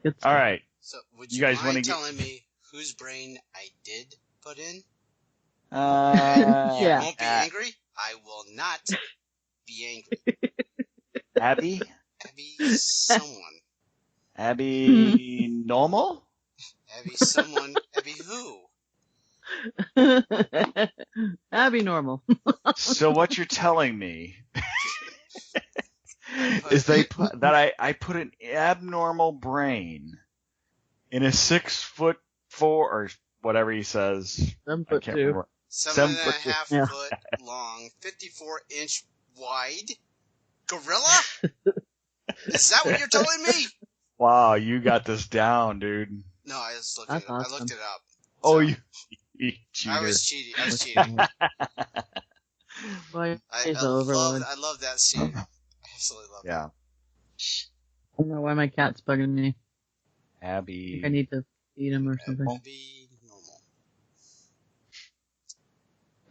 Good All stuff. right. So, would You you guys mind wanna telling me whose brain I did put in? Yeah. I won't be angry. I will not be angry. Abby? Abby someone. Abby normal? Abby someone. Abby who? That'd be normal. So what you're telling me is that I put an abnormal brain in a 6'4" or whatever he says. 7'2". I can't remember. 7.5 foot long, 54-inch wide gorilla? Is that what you're telling me? Wow, you got this down, dude. No, I just looked That's it up. awesome. I looked it up. Oh, So, you cheater. I was cheating. Boy, I he's overload. love that scene. I absolutely love Yeah. I don't know why my cat's bugging me. I Abby. think I need to feed him or that. something. Abby normal.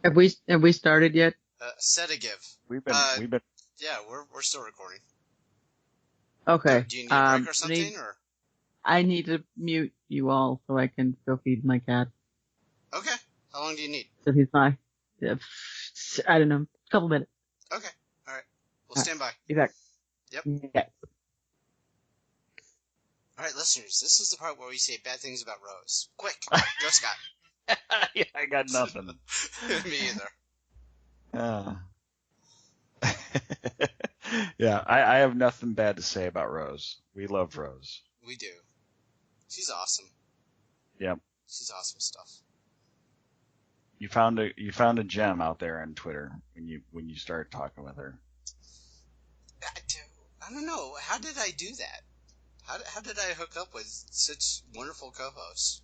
Have we started yet? Set a give. We've been Yeah, we're still recording. Okay. Do you need a break or something? I need to mute you all so I can go feed my cat. Okay. How long do you need? So he's not. I don't know. A couple minutes. Okay. All right. We'll stand by. Be back. Yep. Yeah. All right, listeners. This is the part where we say bad things about Rose. Quick, go Scott. yeah, I got nothing. Me either. Yeah, I have nothing bad to say about Rose. We love Rose. We do. She's awesome. Yep. She's awesome stuff. You found a gem out there on Twitter when you started talking with her. I don't know. How did I do that? How did I hook up with such wonderful co-hosts?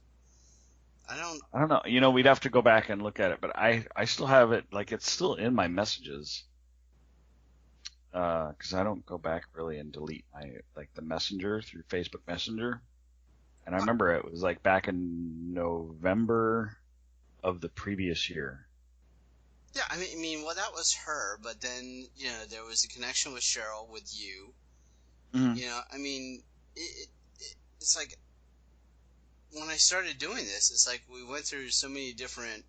I don't know. You know, we'd have to go back and look at it, but I still have it. Like, it's still in my messages. Because I don't go back really and delete the Messenger through Facebook Messenger. And I remember it was like back in November of the previous year. Yeah, I mean, well, that was her, but then, you know, there was a connection with Cheryl, with you. Mm-hmm. You know, I mean, it's like, when I started doing this, it's like we went through so many different...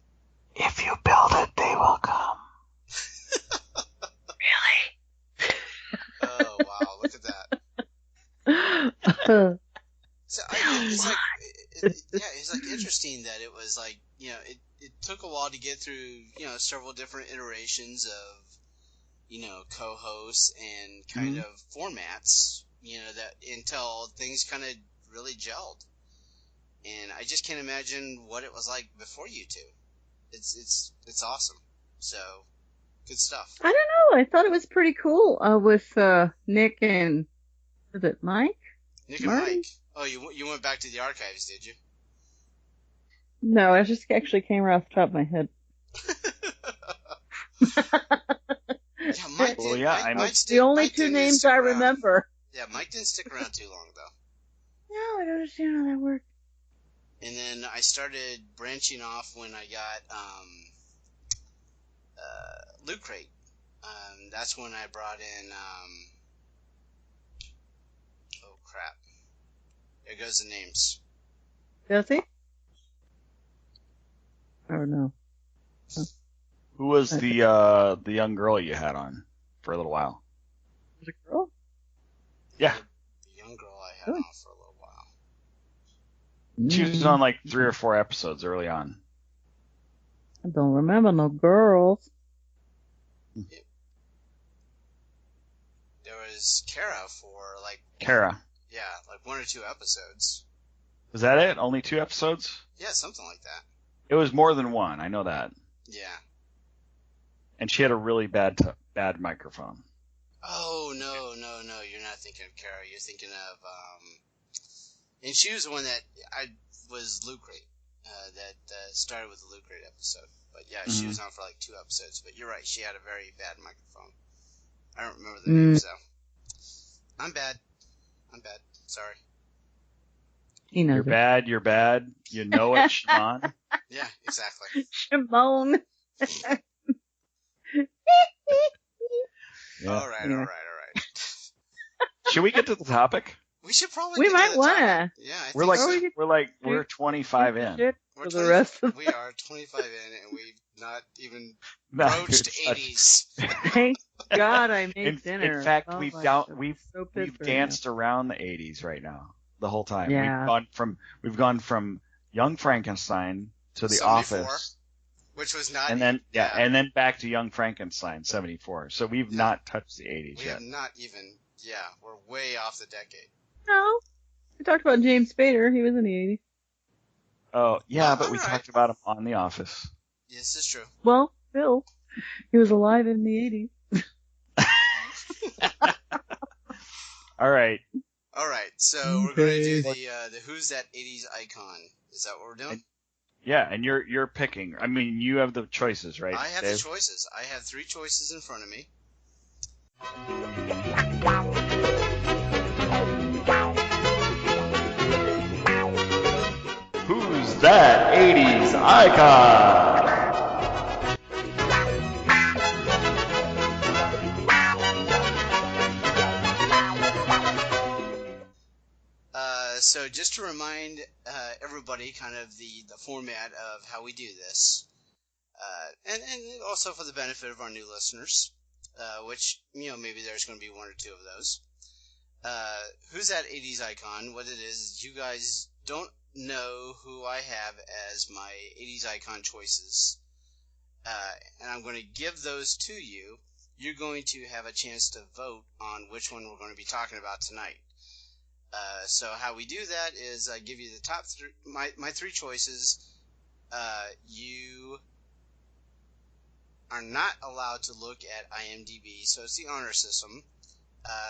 If you build it, they will come. Really? Oh, wow, look at that. So it's like interesting that it was like, you know, it took a while to get through, you know, several different iterations of, you know, co-hosts and kind of formats, you know, that until things kind of really gelled. And I just can't imagine what it was like before you two. It's awesome. So, good stuff. I don't know. I thought it was pretty cool with Nick and, was it Mike? Nick and Mike. Oh, you went back to the archives, did you? No, it just actually came right off the top of my head. Yeah, Mike did. The only two names I remember. Yeah, Mike didn't stick around too long, though. No, I don't understand how that worked. And then I started branching off when I got Loot Crate. That's when I brought in oh crap. There goes the names. Does he? Oh no. Who was the young girl you had on for a little while? Was it a girl? Yeah. The young girl I had on for a little while. She was on like 3 or 4 episodes early on. I don't remember no girls. Yeah. There was Kara for like... Kara. Yeah, like 1 or 2 episodes. Was that it? Only 2 episodes? Yeah, something like that. It was more than 1. I know that. Yeah. And she had a really bad microphone. Oh, no. You're not thinking of Kara. You're thinking of... And she was the one that was Loot Crate. That started with the Loot Crate episode. But yeah, she was on for like 2 episodes. But you're right. She had a very bad microphone. I don't remember the names, though. I'm bad. Sorry. You're bad. You're bad. You know it, Shimon. Yeah, exactly. Shimon. Yeah. All right. Should we get to the topic? We should probably We begin might a wanna. timer. Yeah, I We're think like so. we're 25 in. Shit We're for 20 the rest of we are 25 in, and we've not even No, broached you're 80s. Thank God I made in dinner. fact, Oh we've my down, God, we've so pissed we've right danced around the 80s right now the whole time. Yeah. We've gone from Young Frankenstein to The 74, Office, which was not. and then and then back to Young Frankenstein 74. So we've not touched the 80s we yet. have not even. Yeah, we're way off the decade. now. No, we talked about James Spader. He was in the 80s. Oh yeah, but we alright. talked about him on The Office. Yes, it's true. Well, Bill, he was alive in the 80s. All right. All right, so we're going to do the Who's That 80s Icon. Is that what we're doing? Yeah, and you're picking. I mean, you have the choices, right? I have Dave? the choices. I have 3 choices in front of me. Who's that 80s icon? So just to remind everybody kind of the format of how we do this, and also for the benefit of our new listeners, which, maybe there's going to be 1 or 2 of those. Who's that 80s icon? What it is you guys don't know who I have as my 80s icon choices, and I'm going to give those to you. You're going to have a chance to vote on which one we're going to be talking about tonight. So how we do that is I give you the top 3, my 3 choices. You are not allowed to look at IMDb, so it's the honor system.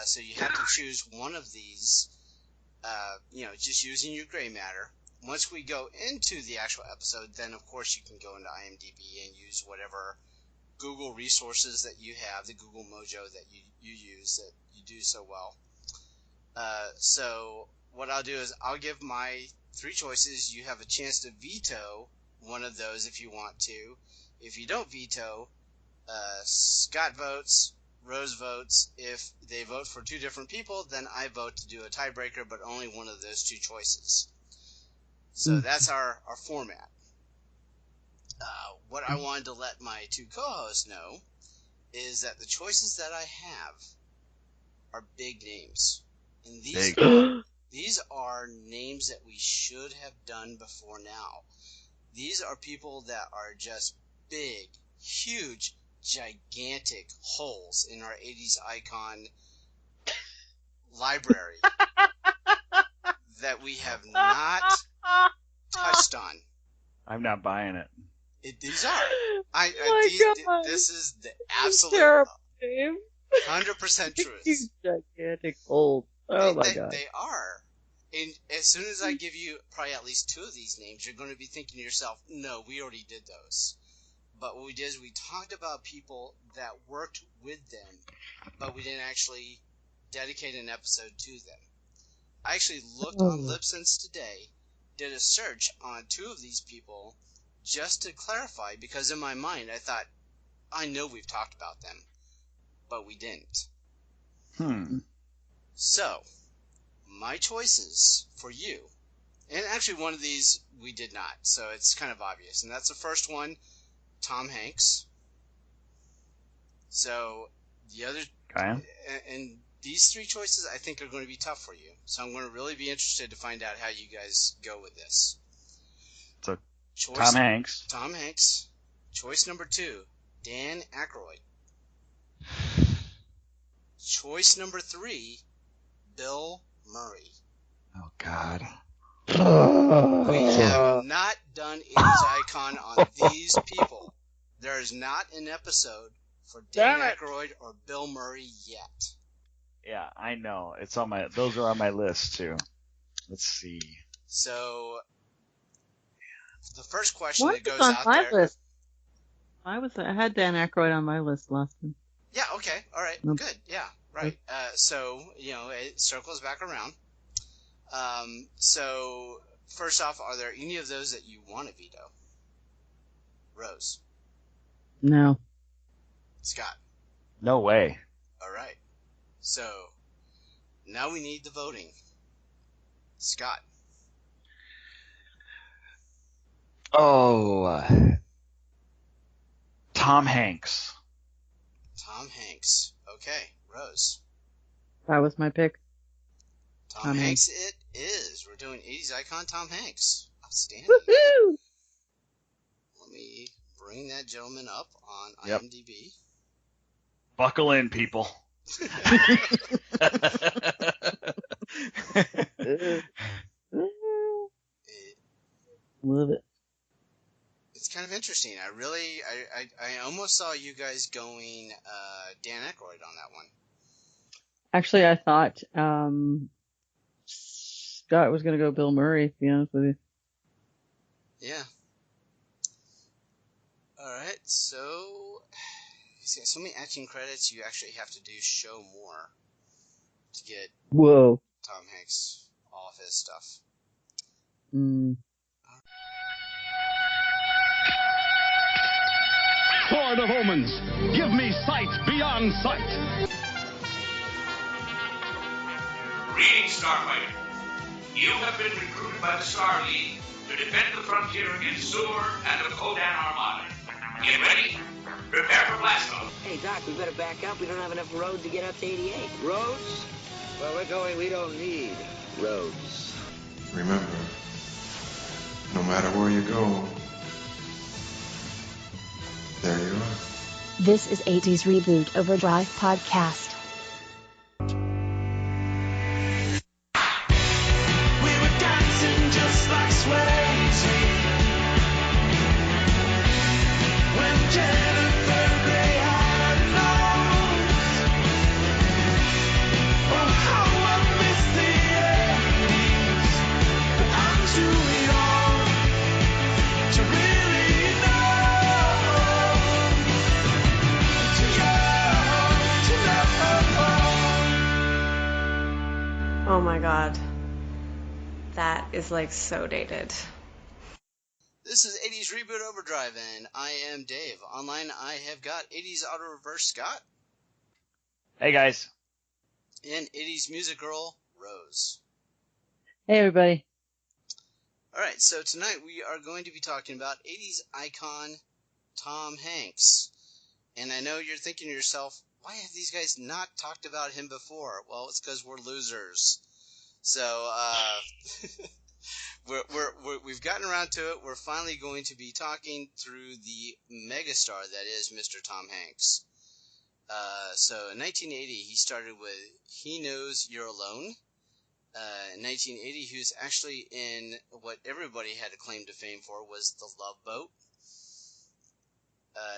So you have to choose one of these, just using your gray matter. Once we go into the actual episode, then of course you can go into IMDb and use whatever Google resources that you have, the Google Mojo that you use that you do so well. So what I'll do is I'll give my 3 choices. You have a chance to veto one of those if you want to. If you don't veto, Scott votes, Rose votes. If they vote for 2 different people, then I vote to do a tiebreaker, but only one of those 2 choices. So that's our format. What I wanted to let my 2 co-hosts know is that the choices that I have are big names. And these are names that we should have done before now. These are people that are just big, huge, gigantic holes in our 80s icon library that we have not touched on. I'm not buying it. These are. This is the absolute Terrible, Dave. 100% truth. Huge, gigantic holes. Oh my God. They are. And as soon as I give you probably at least 2 of these names, you're going to be thinking to yourself, no, we already did those. But what we did is we talked about people that worked with them, but we didn't actually dedicate an episode to them. I actually looked on Libsyn's today, did a search on 2 of these people just to clarify, because in my mind I thought, I know we've talked about them, but we didn't. So, my choices for you, and actually one of these we did not, so it's kind of obvious, and that's the first one, Tom Hanks. So, the other, and these 3 choices I think are going to be tough for you, so I'm going to really be interested to find out how you guys go with this. So, Tom Hanks. Tom Hanks. Choice number 2, Dan Aykroyd. Choice number 3, Bill Murray. Oh, God. We have not done 80s icon on these people. There is not an episode for Dan Aykroyd or Bill Murray yet. Yeah, I know. Those are on my list, too. Let's see. So, the first question that goes on out my there. List? I had Dan Aykroyd on my list last time. Yeah, okay, all right, good, yeah, right. So, it circles back around. So, first off, are there any of those that you want to veto? Rose? No. Scott? No way. All right. So, now we need the voting. Scott. Oh, Tom Hanks. Tom Hanks. Okay, Rose. That was my pick. Tom Hanks it is. We're doing 80s icon Tom Hanks. Outstanding. Woohoo! Let me bring that gentleman up on Yep. IMDb. Buckle in, people. Love it. It's kind of interesting. I almost saw you guys going Dan Aykroyd on that one. Actually, I thought Scott was going to go Bill Murray, to be honest with you. Yeah. Alright, so he's got so many acting credits you actually have to do show more to get Whoa. Tom Hanks off his stuff. Lord of omens, give me sight beyond sight. Greetings, Starfighter. You have been recruited by the Star League to defend the frontier against Sur and the Kodan Armada. Get ready. Prepare for blast-off. Hey, Doc, we better back up. We don't have enough road to get up to 88. Roads? Well, we're going, we don't need roads. Remember, no matter where you go, there you are. This is 80's Reboot Overdrive Podcast. We were dancing just like Swayze when Jennifer Grey had a nose. Oh, how I miss the 80s, but I'm too young to really know. Too young to know. Oh my god. That is like so dated. This is 80s Reboot Overdrive, and I am Dave. Online, I have got 80s Auto Reverse Scott Hey, guys. and 80s Music Girl Rose. Hey, everybody. Alright, so tonight we are going to be talking about 80s icon Tom Hanks. And I know you're thinking to yourself, why have these guys not talked about him before? Well, it's because we're losers. So, we've gotten around to it. We're finally going to be talking through the megastar that is Mr. Tom Hanks. So in 1980, he started with He Knows You're Alone. In 1980, he was actually in what everybody had a claim to fame for was The Love Boat.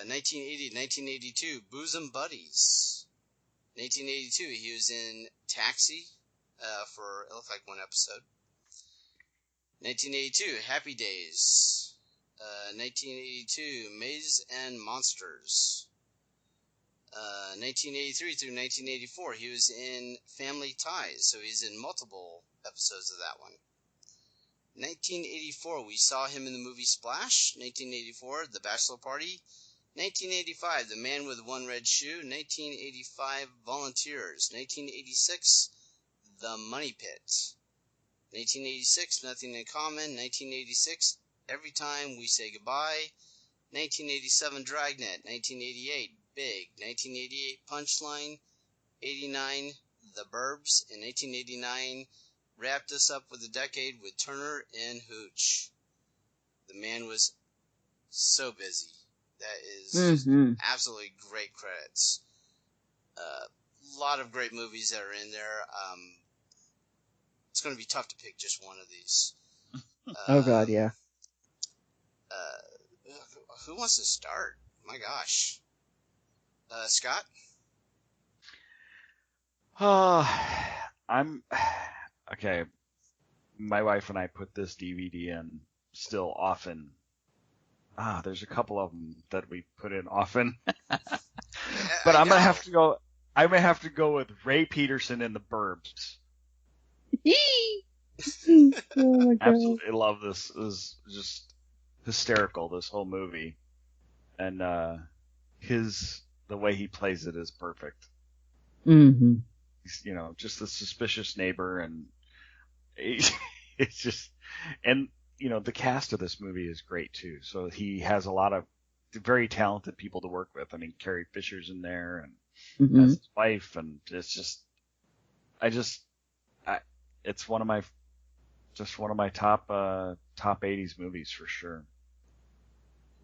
1980, 1982, Bosom Buddies. 1982, he was in Taxi for, it looked like one episode. 1982, Happy Days. 1982, Maze and Monsters. 1983 through 1984, he was in Family Ties, so he's in multiple episodes of that one. 1984, we saw him in the movie Splash. 1984, The Bachelor Party. 1985, The Man with One Red Shoe. 1985, Volunteers. 1986, The Money Pit. 1986, Nothing in Common. 1986, Every Time We Say Goodbye. 1987, Dragnet. 1988, Big. 1988, Punchline. 89, The Burbs. And 1989, wrapped us up with a decade with Turner and Hooch. The man was so busy. That is just absolutely great credits. A lot of great movies that are in there. It's going to be tough to pick just one of these. Oh, God, yeah. Who wants to start? My gosh. Scott? Okay. My wife and I put this DVD in still often. There's a couple of them that we put in often. But I'm gonna have to go. I may have to go with Ray Peterson in The Burbs. Oh my God. Absolutely love this. It is just hysterical, this whole movie, and the way he plays it is perfect. Mm-hmm. He's, just a suspicious neighbor, and It's just, and the cast of this movie is great too. So he has a lot of very talented people to work with. I mean, Carrie Fisher's in there, and has his wife, and it's just, it's one of my top 80s movies for sure.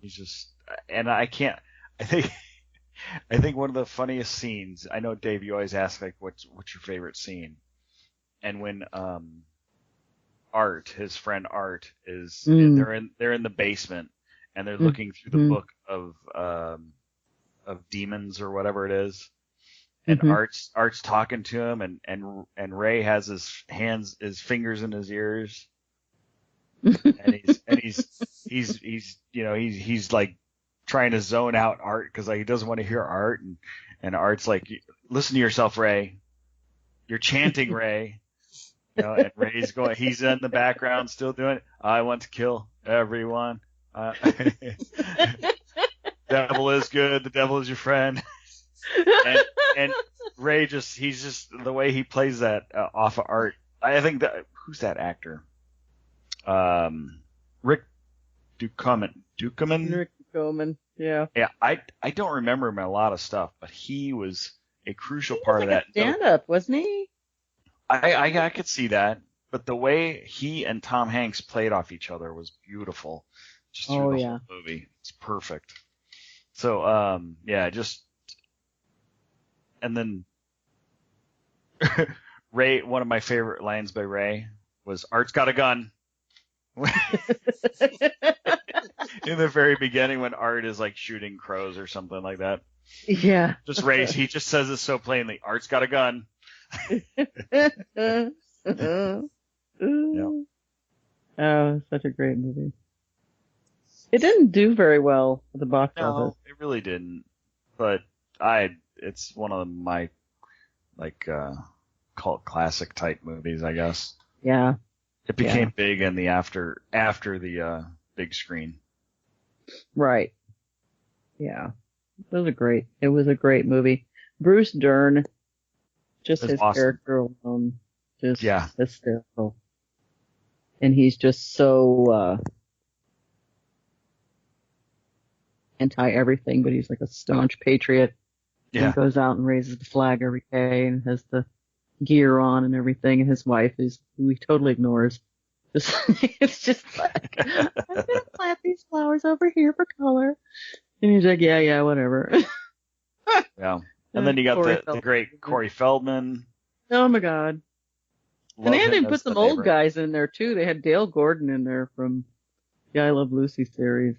He's just, and I think one of the funniest scenes. I know, Dave, you always ask like, what's your favorite scene? And when Art, his friend Art, is they're in the basement and they're looking through the book of demons or whatever it is, and Art's talking to him, and Ray has his fingers in his ears, and he's like trying to zone out Art because like he doesn't want to hear Art, and Art's like, listen to yourself, Ray, you're chanting, Ray. And Ray's going, he's in the background still doing it. I want to kill everyone. Devil is good. The devil is your friend. And Ray he's just the way he plays that off of Art. I think who's that actor? Rick Ducommun. Rick Ducommun. Yeah. Yeah. I don't remember him in a lot of stuff, but he was a crucial part of that. Stand-up, wasn't he? I could see that, but the way he and Tom Hanks played off each other was beautiful. Just through the whole movie, it's perfect. So, and then Ray. One of my favorite lines by Ray was, "Art's got a gun." In the very beginning, when Art is like shooting crows or something like that. Yeah. Just Ray. He just says it so plainly. Art's got a gun. Yeah. Oh, such a great movie. It didn't do very well at the box office. No, it really didn't. But it's one of my cult classic type movies, I guess. Yeah. It became big in the after the big screen. Right. Yeah. It was a great movie. Bruce Dern, just his awesome. character alone, just hysterical. And he's just so anti-everything, but he's like a staunch patriot. Yeah. He goes out and raises the flag every day and has the gear on and everything, and his wife who he totally ignores. It's just like, I'm going to plant these flowers over here for color. And he's like, yeah, whatever. Yeah. And then you got the great Corey Feldman. Oh my God. Love and they had him to put as some the old neighbor. guys in there too. They had Dale Gordon in there from the I Love Lucy series.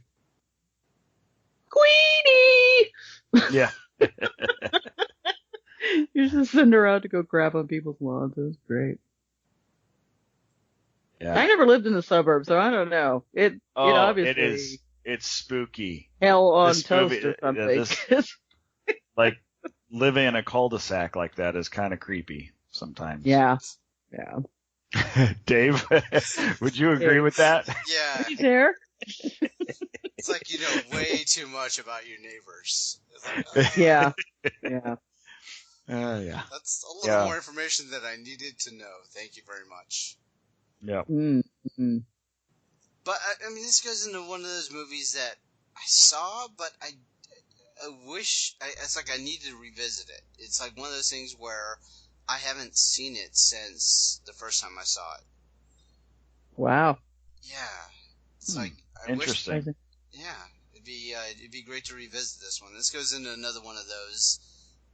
Queenie! Yeah. You're just sending her out to go crap on people's lawns. It was great. Yeah. I never lived in the suburbs, so I don't know. It obviously it's spooky. hell on This toast movie- or something. Like living in a cul-de-sac like that is kind of creepy sometimes. Yeah. Dave, would you agree with that? Yeah. He's there. It's like you know way too much about your neighbors. It's like, Yeah. Yeah. That's a little more information that I needed to know. Thank you very much. Yeah. Mm-hmm. But I mean, this goes into one of those movies that I saw, but I wish it's like I need to revisit it. It's like one of those things where I haven't seen it since the first time I saw it. Wow. Yeah. It's like I interesting. wish. Yeah, it'd be great to revisit this one. This goes into another one of those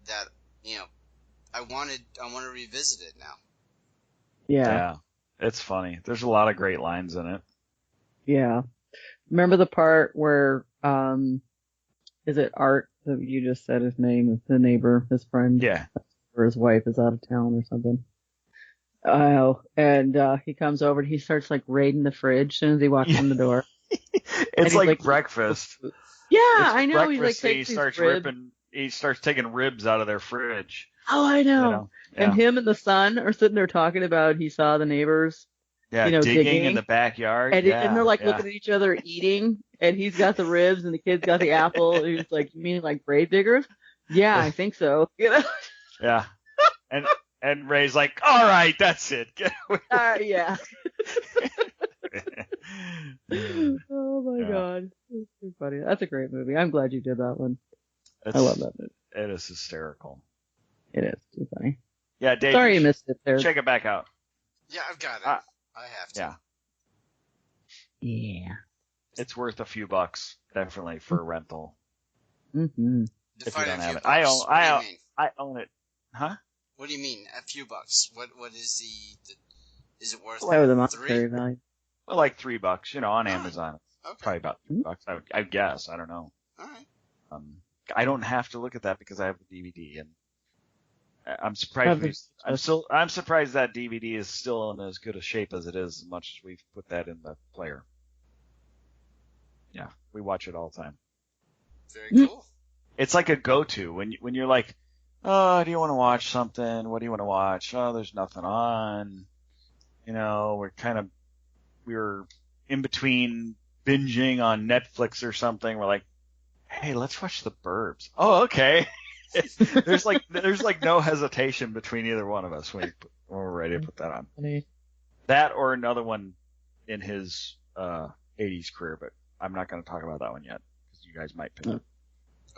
that I want to revisit it now. Yeah. It's funny. There's a lot of great lines in it. Yeah. Remember the part where is it Art that you just said his name is the neighbor, his friend? Yeah. Or his wife is out of town or something. Oh, and he comes over and he starts like raiding the fridge as soon as he walks in the door. It's like breakfast. Yeah, It's I know. He like breakfast, and takes he starts these ribs. he starts taking ribs out of their fridge. Oh, I know. Yeah. And him and the son are sitting there talking about he saw the neighbors. Yeah, digging in the backyard. And, and they're like looking at each other eating, and he's got the ribs and the kid's got the apple. And he's like, "You mean like grave diggers?" Yeah, I think so. Yeah. And Ray's like, all right, that's it. Get away. Yeah. Oh my God. That's too funny. That's a great movie. I'm glad you did that one. I love that movie. It is hysterical. It is too funny. Yeah, Dave. Sorry you missed it there. Check it back out. Yeah, I've got it. I have to. Yeah. Yeah. It's worth a few bucks, definitely, for a rental. Mm-hmm. If you don't have it. Bucks. I own it. Huh? What do you mean, a few bucks? What is the is it worth Why with the monetary value? Well, like $3, on Amazon. Okay. Probably about $3, I guess. I don't know. All right. I don't have to look at that because I have the DVD, and I'm surprised. I'm surprised that DVD is still in as good a shape as it is, as much as we've put that in the player. Yeah, we watch it all the time. Very cool. It's like a go-to when you're like, oh, do you want to watch something? What do you want to watch? Oh, there's nothing on. We're in between binging on Netflix or something. We're like, hey, let's watch the Burbs. Oh, okay. there's no hesitation between either one of us when we're ready to put that on. That or another one in his 80's career, but I'm not going to talk about that one yet because you guys might pick it.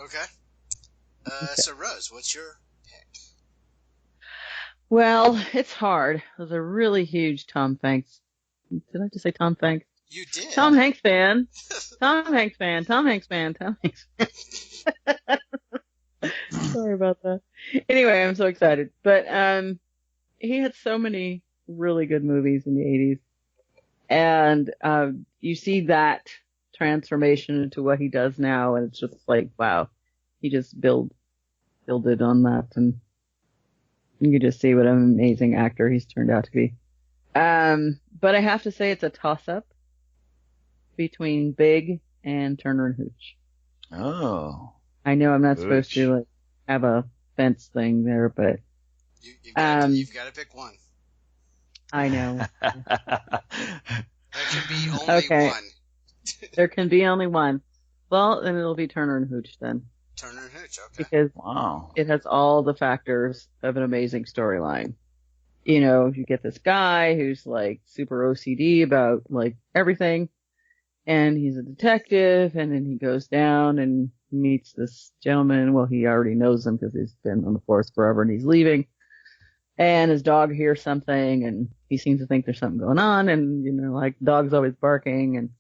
Okay. So Rose, what's your pick? Well, it's hard. I was a really huge Tom Hanks. Did I just say Tom Hanks? You did. Tom Hanks fan. Tom Hanks fan. Tom Hanks fan. Tom Hanks fan. Sorry about that. Anyway, I'm so excited. But he had so many really good movies in the 80's. And you see that transformation into what he does now, and it's just like, wow. He just builded on that, and you can just see what an amazing actor he's turned out to be. But I have to say it's a toss-up between Big and Turner and Hooch. Oh. I know I'm not supposed to have a fence thing there, but you've got to pick one. I know. There can be only one. There can be only one. Well, then it'll be Turner and Hooch then. Turner and Hooch, okay. Because it has all the factors of an amazing storyline. You get this guy who's like super OCD about like everything, and he's a detective, and then he goes down and meets this gentleman. Well, he already knows him because he's been on the force forever, and he's leaving. And his dog hears something, and he seems to think there's something going on, and the dog's always barking, and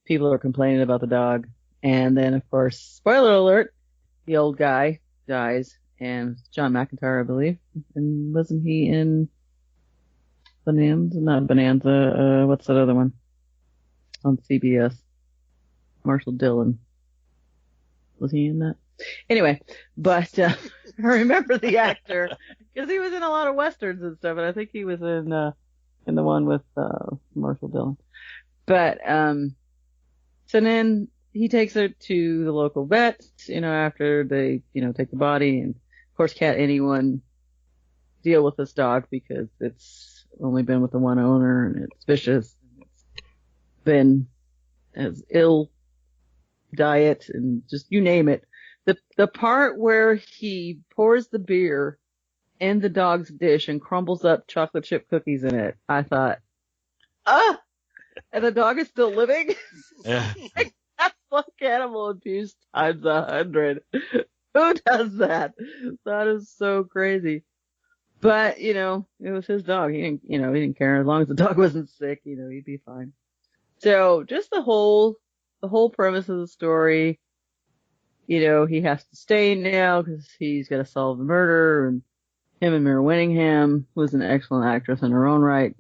people are complaining about the dog. And then, of course, spoiler alert, the old guy dies, and John McIntyre, I believe. And wasn't he in Bonanza? Not Bonanza. What's that other one? On CBS. Marshall Dillon. Was he in that? Anyway, but I remember the actor because he was in a lot of westerns and stuff, and I think he was in the one with Marshall Dillon. But so then he takes her to the local vet, after they, take the body. And of course, can't anyone deal with this dog because it's only been with the one owner and it's vicious. It's been as ill diet and just you name it. The part where he pours the beer in the dog's dish and crumbles up chocolate chip cookies in it, I thought, and the dog is still living? Yeah. That's like animal abuse times 100. Who does that? That is so crazy. But, it was his dog. He didn't care. As long as the dog wasn't sick, he'd be fine. So just the whole premise of the story, he has to stay now because he's got to solve the murder, and him and Mira Winningham, who's an excellent actress in her own right,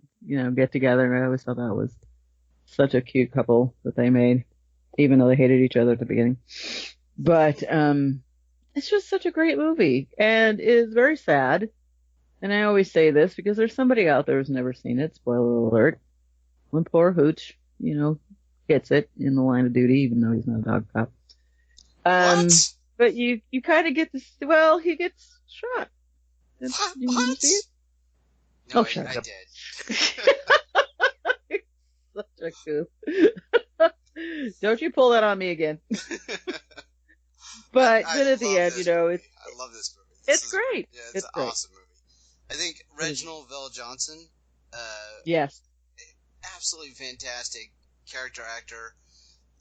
get together. And I always thought that was such a cute couple that they made, even though they hated each other at the beginning. But it's just such a great movie, and it is very sad. And I always say this because there's somebody out there who's never seen it. Spoiler alert. When poor Hooch, gets it in the line of duty, even though he's not a dog cop. What? But you kind of get to see, well, he gets shot. What? See it? No, shut I up. did. Such a goof. Don't you pull that on me again. But then at the end, it's I love this movie. It's great. Yeah, it's an awesome movie. I think Reginald Vell Johnson. Yes. Absolutely fantastic character actor.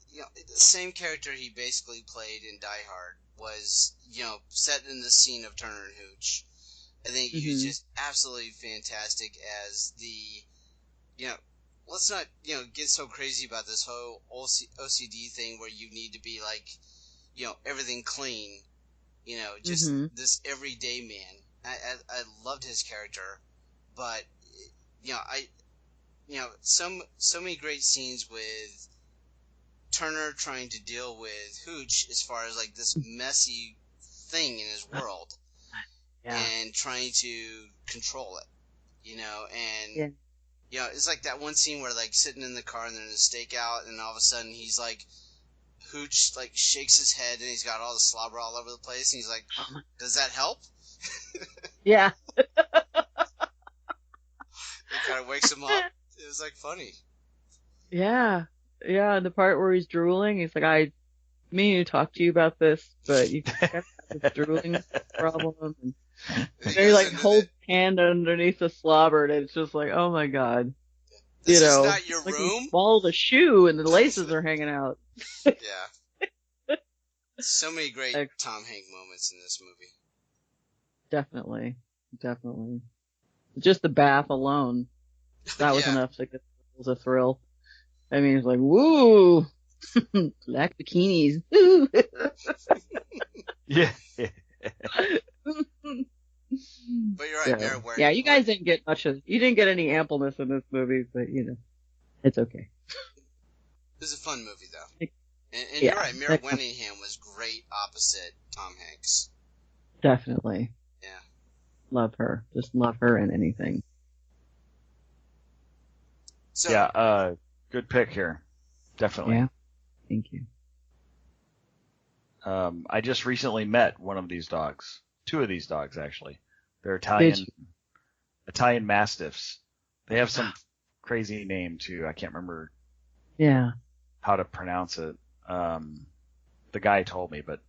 You know, the same character he basically played in Die Hard was, you know, set in the scene of Turner and Hooch. I think he was just absolutely fantastic as the, you know, let's not, you know, get so crazy about this whole OCD thing where you need to be like, you know, everything clean, you know, just this everyday man. I loved his character, but, you know, so many great scenes with Turner trying to deal with Hooch as far as like this messy thing in his world. Yeah. And trying to control it, you know, and you know, it's like that one scene where like sitting in the car and they're in a stakeout, and all of a sudden he's like, Hooch like shakes his head and he's got all the slobber all over the place, and he's like, "Does that help?" Yeah. It kind of wakes him up. It was like funny. Yeah, and the part where he's drooling, he's like, I mean to talk to you about this, but you have this drooling problem. And he like holds his hand underneath the slobber, and it's just like, oh my god. This you know, is not your like room? He swallowed a shoe and the laces are hanging out. Yeah. So many great Tom Hanks moments in this movie. Definitely. Just the bath alone, that was enough to get it was a thrill. I mean, it's like, woo! Black bikinis. Yeah. But you're right, Mary. Yeah, you guys didn't get you didn't get any ampleness in this movie, but you know, it's okay. It was a fun movie, though. And you're right, Mary Winningham was great opposite Tom Hanks. Definitely. Yeah. Love her. Just love her in anything. So, yeah, good pick here. Definitely. Yeah. Thank you. I just recently met one of these dogs. Two of these dogs, actually. They're Italian Mastiffs. They have some crazy name, too. I can't remember how to pronounce it. The guy told me, but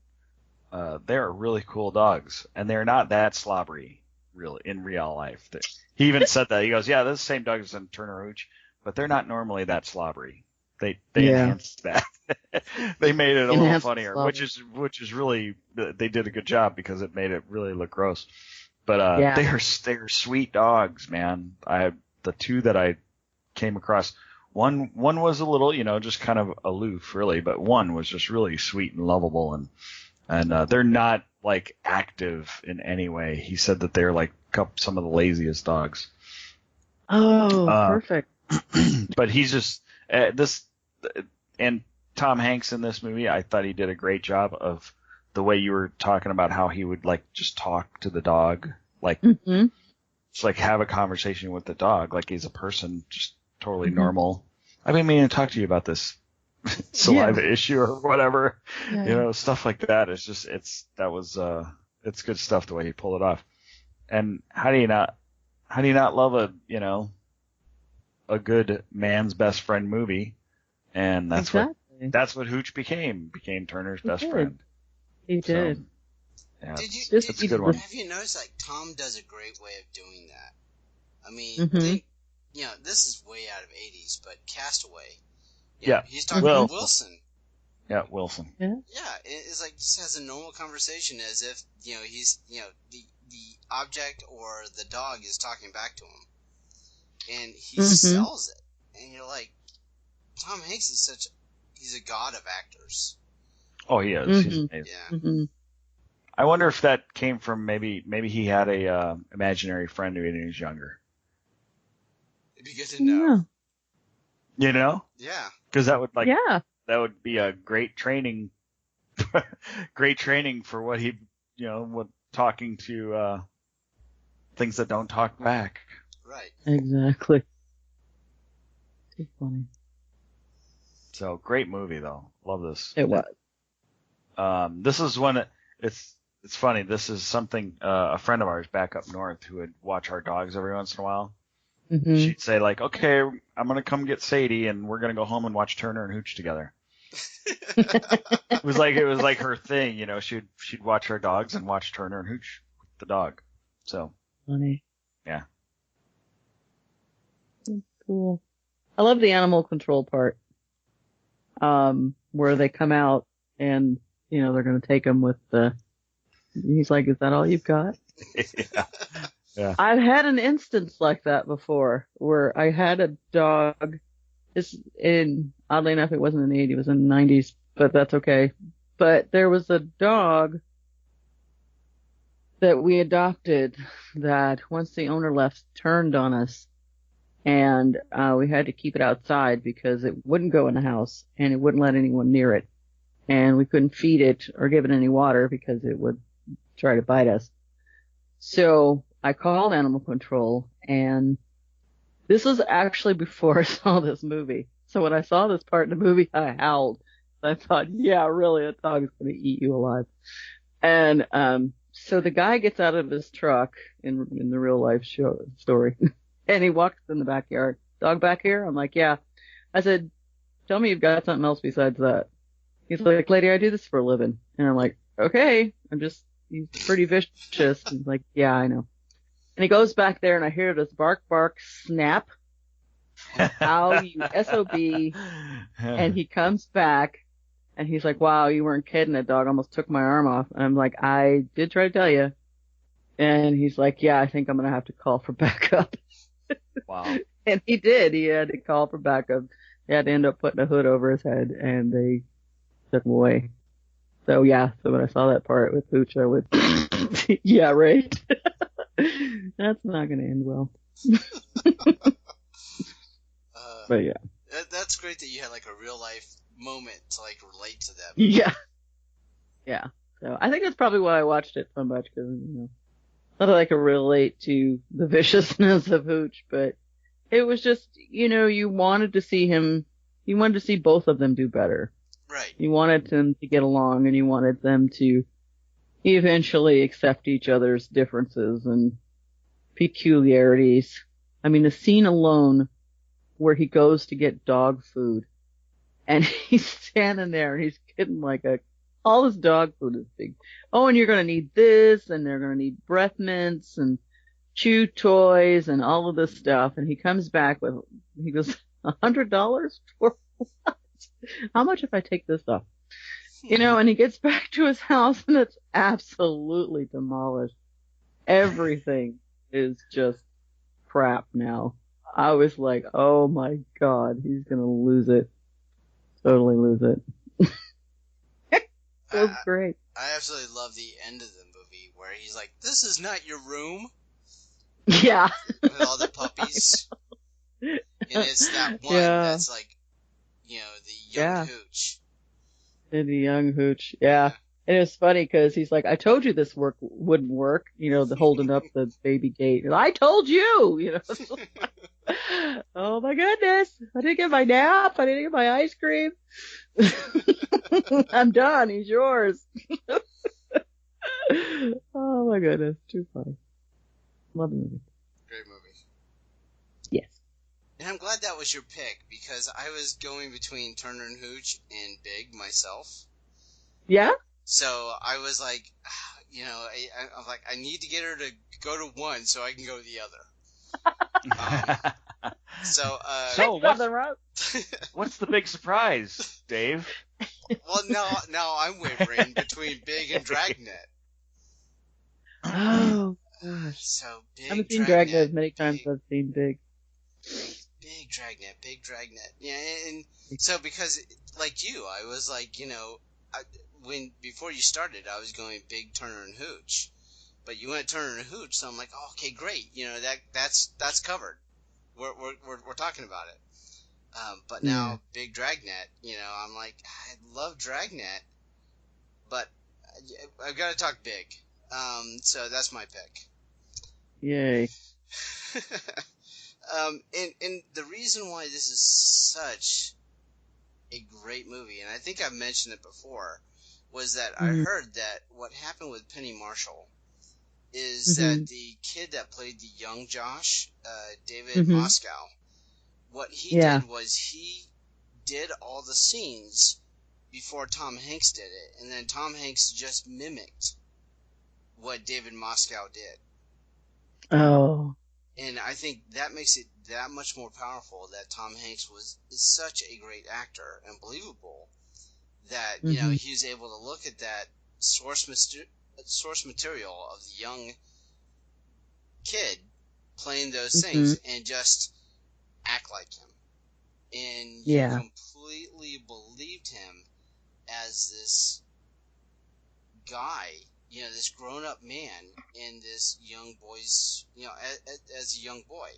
they're really cool dogs. And they're not that slobbery, really, in real life. He even said that. He goes, yeah, they're the same dogs as Turner Hooch, but they're not normally that slobbery. They enhanced that. They made it a little funnier, which is really, they did a good job because it made it really look gross. But they are sweet dogs, man. The two that I came across, one was a little, you know, just kind of aloof, really, but one was just really sweet and lovable, and they're not like active in any way. He said that they're like some of the laziest dogs. Oh, perfect. But he's just and Tom Hanks in this movie, I thought he did a great job of the way you were talking about how he would like just talk to the dog, like just like have a conversation with the dog, like he's a person, just totally normal. I've been meaning to talk to you about this saliva issue or whatever, you know, stuff like that. It's just it's good stuff the way he pulled it off. And how do you not love a good man's best friend movie? And that's what Hooch became Turner's best friend. He did. So, yeah, it's a good one. Have you noticed, like, Tom does a great way of doing that? I mean, you know, this is way out of 80's, but Castaway. He's talking about Wilson. Yeah, Wilson. Yeah, it's like just has a normal conversation as if, you know, he's, you know, the object or the dog is talking back to him. And he sells it. And you're like, Tom Hanks is he's a god of actors. Oh, he is. He's amazing. Yeah. I wonder if that came from maybe he had a imaginary friend when he was younger. It'd be good to know. You know? Yeah. Because that would be a great training for what he, you know, what talking to things that don't talk back. Right. Exactly. Too funny. So great movie though. Love this. It was. This is one. It's funny. This is something a friend of ours back up north who would watch our dogs every once in a while. She'd say like, okay, I'm gonna come get Sadie and we're gonna go home and watch Turner and Hooch together. It was like her thing, you know. She'd watch her dogs and watch Turner and Hooch with the dog. So funny. Yeah, Cool. I love the animal control part. Where they come out and, they're going to take him with he's like, is that all you've got? Yeah. I've had an instance like that before where I had a dog. Oddly enough, it wasn't in the 80s, it was in the 90s, but that's okay. But there was a dog that we adopted that once the owner left turned on us, and we had to keep it outside because it wouldn't go in the house and it wouldn't let anyone near it, and we couldn't feed it or give it any water because it would try to bite us. So I called animal control, and this was actually before I saw this movie. So when I saw this part in the movie, I howled. I thought, yeah, really, a dog is going to eat you alive. And so the guy gets out of his truck in the real life story, and he walks in the backyard. Dog back here? I'm like, yeah. I said, tell me you've got something else besides that. He's like, lady, I do this for a living. And I'm like, okay. He's pretty vicious. He's like, yeah, I know. And he goes back there, and I hear this bark, bark, snap. Ow, you SOB. And he comes back, and he's like, wow, you weren't kidding. That dog almost took my arm off. And I'm like, I did try to tell you. And he's like, yeah, I think I'm going to have to call for backup. Wow. And he did. He had to call for backup. He had to end up putting a hood over his head, and they took him away. So, yeah. So when I saw that part with Hooch, I went, yeah, right. That's not going to end well. But yeah. That's great that you had like a real life moment to like relate to that. Yeah. Yeah. So I think that's probably why I watched it so much, because, not that I could relate to the viciousness of Hooch, but it was just, you wanted to see both of them do better. Right. You wanted them to get along, and you wanted them to eventually accept each other's differences and peculiarities. I mean, the scene alone where he goes to get dog food, and he's standing there, and he's getting all this dog food is big. Oh, and you're going to need this, and they're going to need breath mints and chew toys and all of this stuff. And he comes back he goes, $100 for what? How much if I take this off? And he gets back to his house, and it's absolutely demolished. Everything is just crap now. I was like, oh my God, he's going to lose it. Totally lose it. It was great. I absolutely love the end of the movie where he's like, this is not your room. Yeah. With all the puppies. And it's that one that's like, the young Hooch. The young Hooch, yeah. And it was funny because he's like, I told you this wouldn't work, the holding up the baby gate. And I told you, Oh my goodness. I didn't get my nap. I didn't get my ice cream. I'm done. He's yours. Oh my goodness. Too funny. Love the movie. Great movie. Yes. And I'm glad that was your pick, because I was going between Turner and Hooch and Big myself. Yeah? So I was like, I'm like, I need to get her to go to one so I can go to the other. So what's the big surprise, Dave? Well, now I'm wavering between Big and Dragnet. Oh, gosh. So Big, I haven't seen Dragnet as many times as I've seen Big. Big Dragnet. Yeah, and so because, like you, I was like, before you started, I was going Big, Turner, and Hooch. But you went Turner and Hooch, so I'm like, oh, okay, great. That's covered. We're talking about it. But now Big Dragnet, I'm like, I love Dragnet, but I've got to talk Big. So that's my pick. Yay. And the reason why this is such a great movie, and I think I've mentioned it before, was that I heard that what happened with Penny Marshall is that the kid that played the young Josh, David Moscow, what he did was he did all the scenes before Tom Hanks did it, and then Tom Hanks just mimicked what David Moscow did. Oh. And I think that makes it that much more powerful that Tom Hanks is such a great actor and believable that, you know, he was able to look at that source material of the young kid playing those things and just act like him. And you completely believed him as this guy, you know, this grown-up man in this young boy's, you know, as a young boy.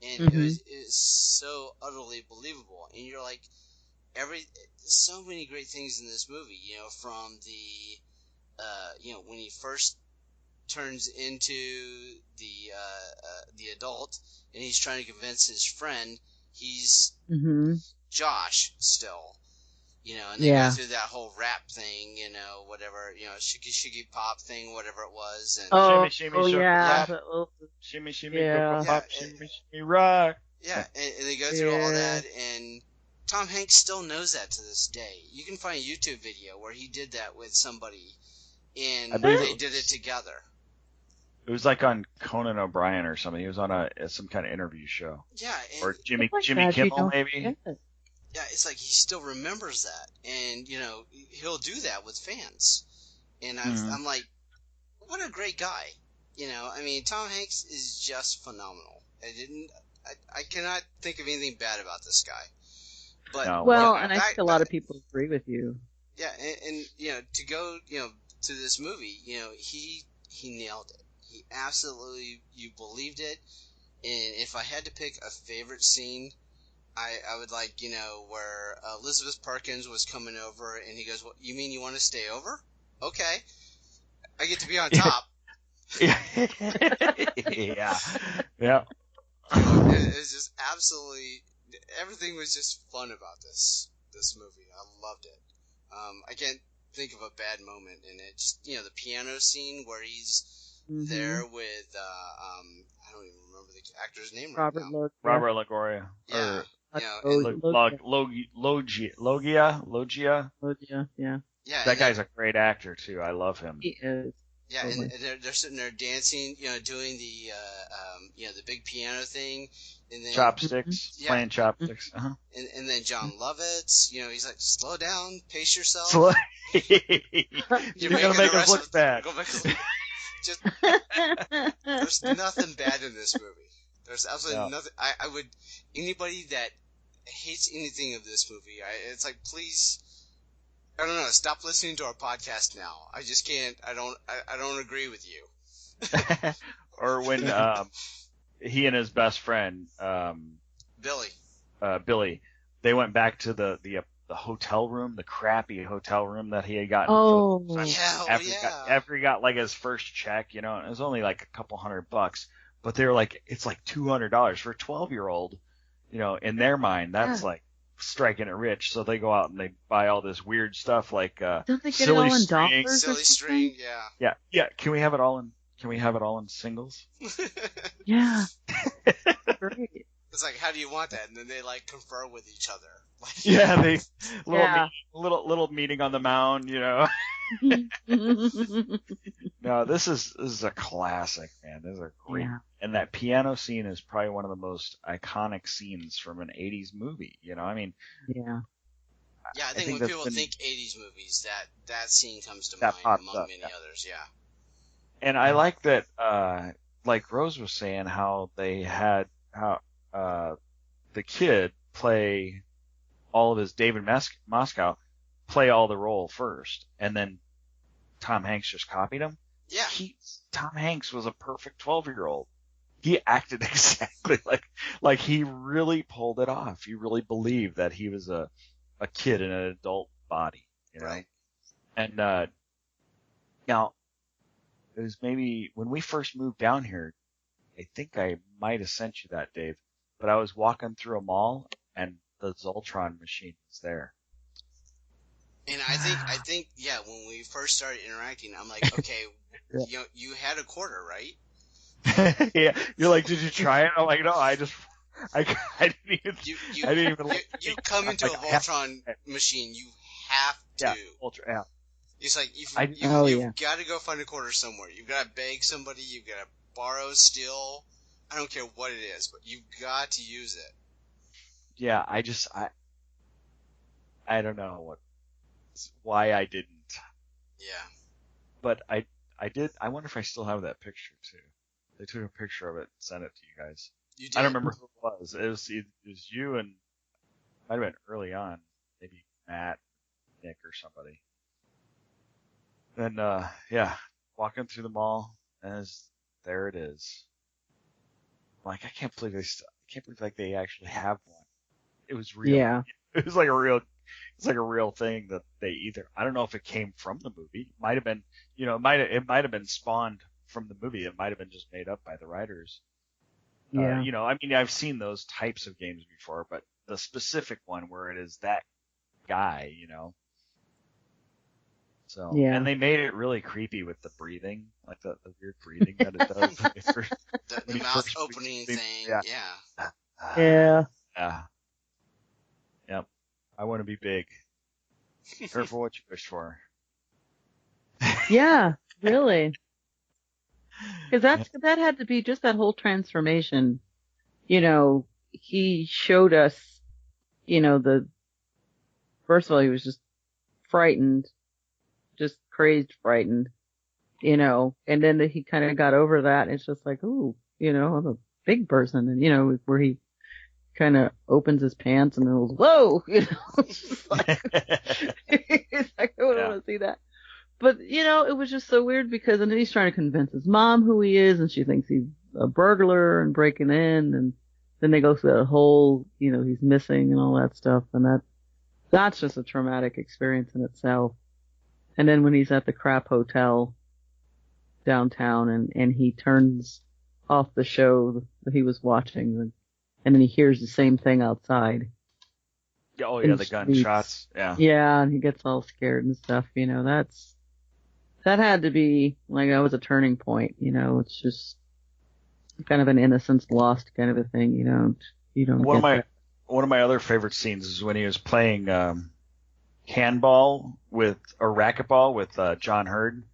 And it was so utterly believable. And you're like, so many great things in this movie, you know, from the, you know, when he first turns into the adult and he's trying to convince his friend he's Josh still. You know, and they go through that whole rap thing, you know, whatever, you know, shiggy pop thing, whatever it was. And shimmy, pop, shimmy, rock. Yeah, and they go through all that, and Tom Hanks still knows that to this day. You can find a YouTube video where he did that with somebody, and they did it together. It was like on Conan O'Brien or something. He was on some kind of interview show. Yeah. Or Jimmy Kimmel, maybe. Yeah, it's like he still remembers that, and you know he'll do that with fans, and I'm like, what a great guy, you know. I mean, Tom Hanks is just phenomenal. I cannot think of anything bad about this guy. But and I think a lot of people agree with you. Yeah, and you know, to go, you know, to this movie, you know, he nailed it. He absolutely, you believed it. And if I had to pick a favorite scene, I would like, you know, where Elizabeth Perkins was coming over and he goes, "Well, you mean you want to stay over? Okay. I get to be on top." Yeah. It was just absolutely, everything was just fun about this movie. I loved it. I can't think of a bad moment in it. Just, you know, the piano scene where he's there with, I don't even remember the actor's name right now. Robert LaGuardia. Yeah. Logia. Yeah. Yeah. That guy's a great actor too. I love him. He is. Yeah, and they're sitting there dancing, you know, doing the, you know, the big piano thing, and then chopsticks, playing chopsticks. And then John Lovitz, you know, he's like, "Slow down, pace yourself." You're gonna make us look bad. Just, there's nothing bad in this movie. There's absolutely nothing. I would, anybody that hates anything of this movie, it's like, please, I don't know, stop listening to our podcast now. I just can't. I don't agree with you. Or when he and his best friend Billy, they went back to the hotel room, the crappy hotel room that he had gotten. After he got like his first check, you know, and it was only like a couple $100, but they were like, it's like $200 for a 12-year-old, you know, in their mind, that's like striking it rich. So they go out and they buy all this weird stuff like don't they get it all in dollars? Silly string, yeah. Can we have it all in singles? Yeah. Great. It's like, how do you want that? And then they like confer with each other. Like, yeah, little meeting on the mound, you know. No, this is a classic, man. This is a great, and that piano scene is probably one of the most iconic scenes from an 80's movie. You know, I mean, yeah, I think when people think 80's movies, that scene comes to mind among many others. Yeah, and I like that, like Rose was saying, how they had the kid play all of his David Moscow play all the role first, and then Tom Hanks just copied him. Yeah. Tom Hanks was a perfect 12-year-old. He acted exactly like he really pulled it off. He really believed that he was a kid in an adult body, you know? Right. And now, it was maybe when we first moved down here, I think I might have sent you that, Dave, but I was walking through a mall and the Zoltron machine was there. And I think, yeah, when we first started interacting, I'm like, okay, you know, you had a quarter, right? Yeah. You're like, did you try it? I'm like, no, I didn't even. You come into a Voltron machine, you have to. Yeah, Ultra. It's like you've got to go find a quarter somewhere. You've got to beg somebody. You've got to borrow, steal, I don't care what it is, but you've got to use it. Yeah, I don't know why I didn't. Yeah. But I did. I wonder if I still have that picture too. They took a picture of it and sent it to you guys. You did? I don't remember who it was. It was you and might have been early on, maybe Matt, Nick, or somebody. And yeah, walking through the mall, and there it is. I'm like, I can't believe like they actually have one. It was real. Yeah. It was like a real thing that they either, I don't know if it came from the movie. It might have been, it might have been spawned from the movie. It might have been just made up by the writers. Yeah. I mean, I've seen those types of games before, but the specific one where it is that guy, So, yeah. And they made it really creepy with the breathing, like the weird breathing that it does. the mouth opening thing, yeah. Yeah. Yeah. Yep. I want to be big. Careful what you wish for. Yeah, really. Because that had to be just that whole transformation. He showed us, first of all, he was just frightened, just crazed frightened, and then he kind of got over that. And it's just like, ooh, I'm a big person. And, where he kind of opens his pants and goes, whoa, it's just like, it's like, I wouldn't want to see that. But, it was just so weird because then he's trying to convince his mom who he is, and she thinks he's a burglar and breaking in, and then they go through that whole, he's missing and all that stuff, and that's just a traumatic experience in itself. And then when he's at the crap hotel downtown and he turns off the show that he was watching, and then he hears the same thing outside. Oh yeah, the gunshots. Yeah. Yeah, and he gets all scared and stuff. That had to be that was a turning point. It's just kind of an innocence lost kind of a thing. You don't. One of my other favorite scenes is when he was playing handball with or racquetball with John Hurd,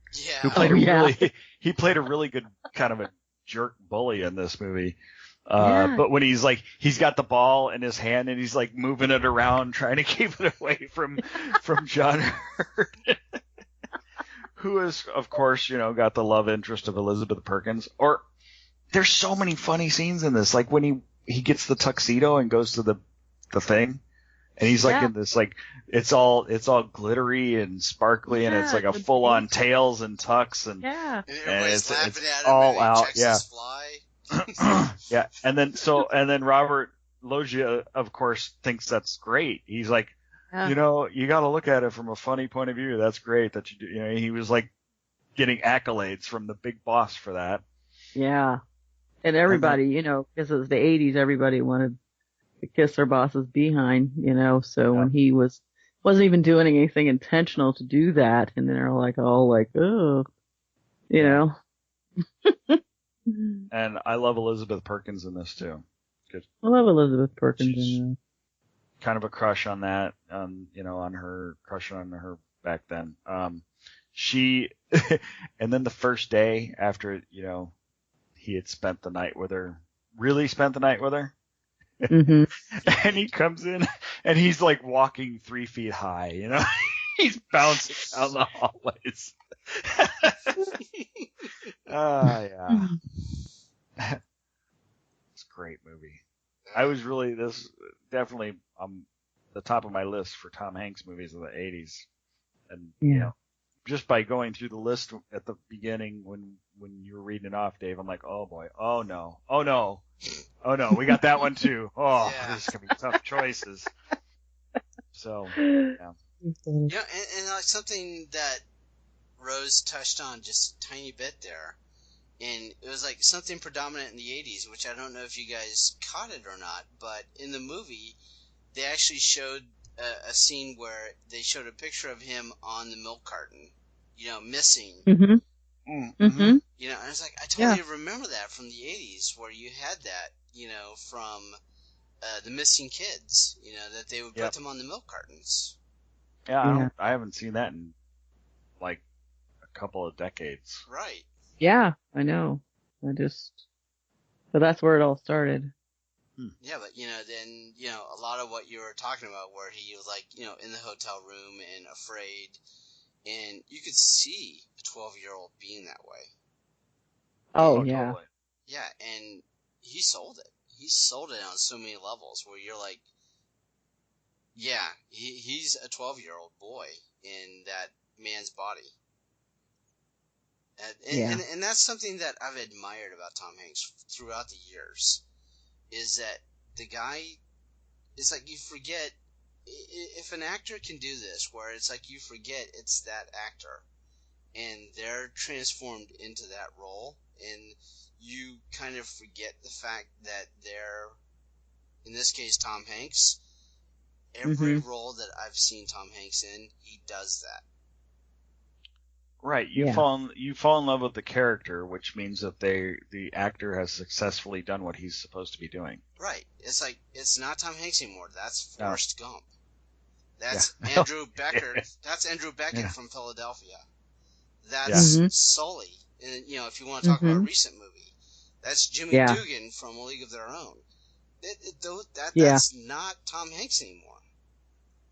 who played he played a really good kind of a jerk bully in this movie. But when he's got the ball in his hand and he's moving it around trying to keep it away from John Hurd, who is, of course, got the love interest of Elizabeth Perkins. Or there's so many funny scenes in this, like when he gets the tuxedo and goes to the thing, and he's in this it's all glittery and sparkly, and it's like a full on tails and tux, and everybody's laughing at him all and he out, checks his fly. Yeah, and then Robert Loggia, of course, thinks that's great. He's like, you got to look at it from a funny point of view. That's great that you do. He was getting accolades from the big boss for that. Yeah, and everybody, because it was the 80s, everybody wanted to kiss their boss's behind, So when he wasn't even doing anything intentional to do that, and they're oh, And I love Elizabeth Perkins in this too. I love Elizabeth Perkins. Kind of a crush on that, on her back then. She, and then the first day after, he had spent the night with her, Mm-hmm. And he comes in and he's walking 3 feet high, he's bouncing down the hallways. Yeah. It's a great movie. This definitely the top of my list for Tom Hanks movies of the 80s. And, just by going through the list at the beginning when you were reading it off, Dave, I'm like, oh boy, oh no, we got that one too. Oh, This is going to be tough choices. So, yeah. Yeah, and something that Rose touched on just a tiny bit there, and it was something predominant in the 80s, which I don't know if you guys caught it or not, but in the movie, they actually showed a scene where they showed a picture of him on the milk carton, missing. Mm-hmm. Mm-hmm. And it's I totally remember that from the 80s, where you had that, from the missing kids, that they would put them on the milk cartons. Yeah, I haven't seen that in a couple of decades. Right. Yeah, I know. So that's where it all started. Yeah, but, then, a lot of what you were talking about where he was, like, in the hotel room and afraid, and you could see a 12-year-old being that way. Oh, yeah. Totally. Yeah, and he sold it. He sold it on so many levels where you're like, yeah, he's a 12-year-old boy in that man's body. And that's something that I've admired about Tom Hanks throughout the years, is that the guy, it's like you forget, if an actor can do this, where it's like you forget it's that actor, and they're transformed into that role, and you kind of forget the fact that they're, in this case, Tom Hanks. Every role that I've seen Tom Hanks in, he does that. Right, you fall in love with the character, which means that the actor has successfully done what he's supposed to be doing. Right. It's like, it's not Tom Hanks anymore. That's Forrest Gump. That's Yeah. Andrew Beckett. That's Andrew Beckett from Philadelphia. That's Sully. And, if you want to talk about a recent movie, that's Jimmy Dugan from A League of Their Own. That's not Tom Hanks anymore.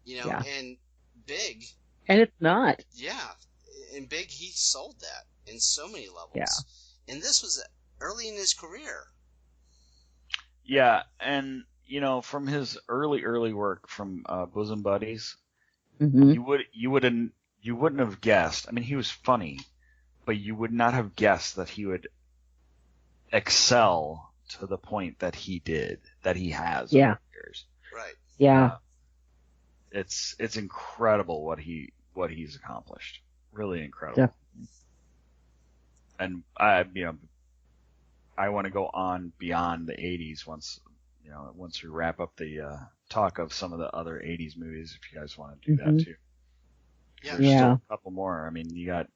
And Big. And it's not. Yeah. In Big, he sold that in so many levels. Yeah. And this was early in his career. Yeah, and, from his early work from Bosom Buddies, you wouldn't have guessed. I mean, he was funny, but you would not have guessed that he would excel to the point that he did, that he has over the years. Right. Yeah. It's incredible what he's accomplished. Really incredible. Definitely. And I want to go on beyond the 80s once we wrap up the talk of some of the other 80s movies, if you guys want to do that too. Yeah. There's still a couple more. I mean, you got,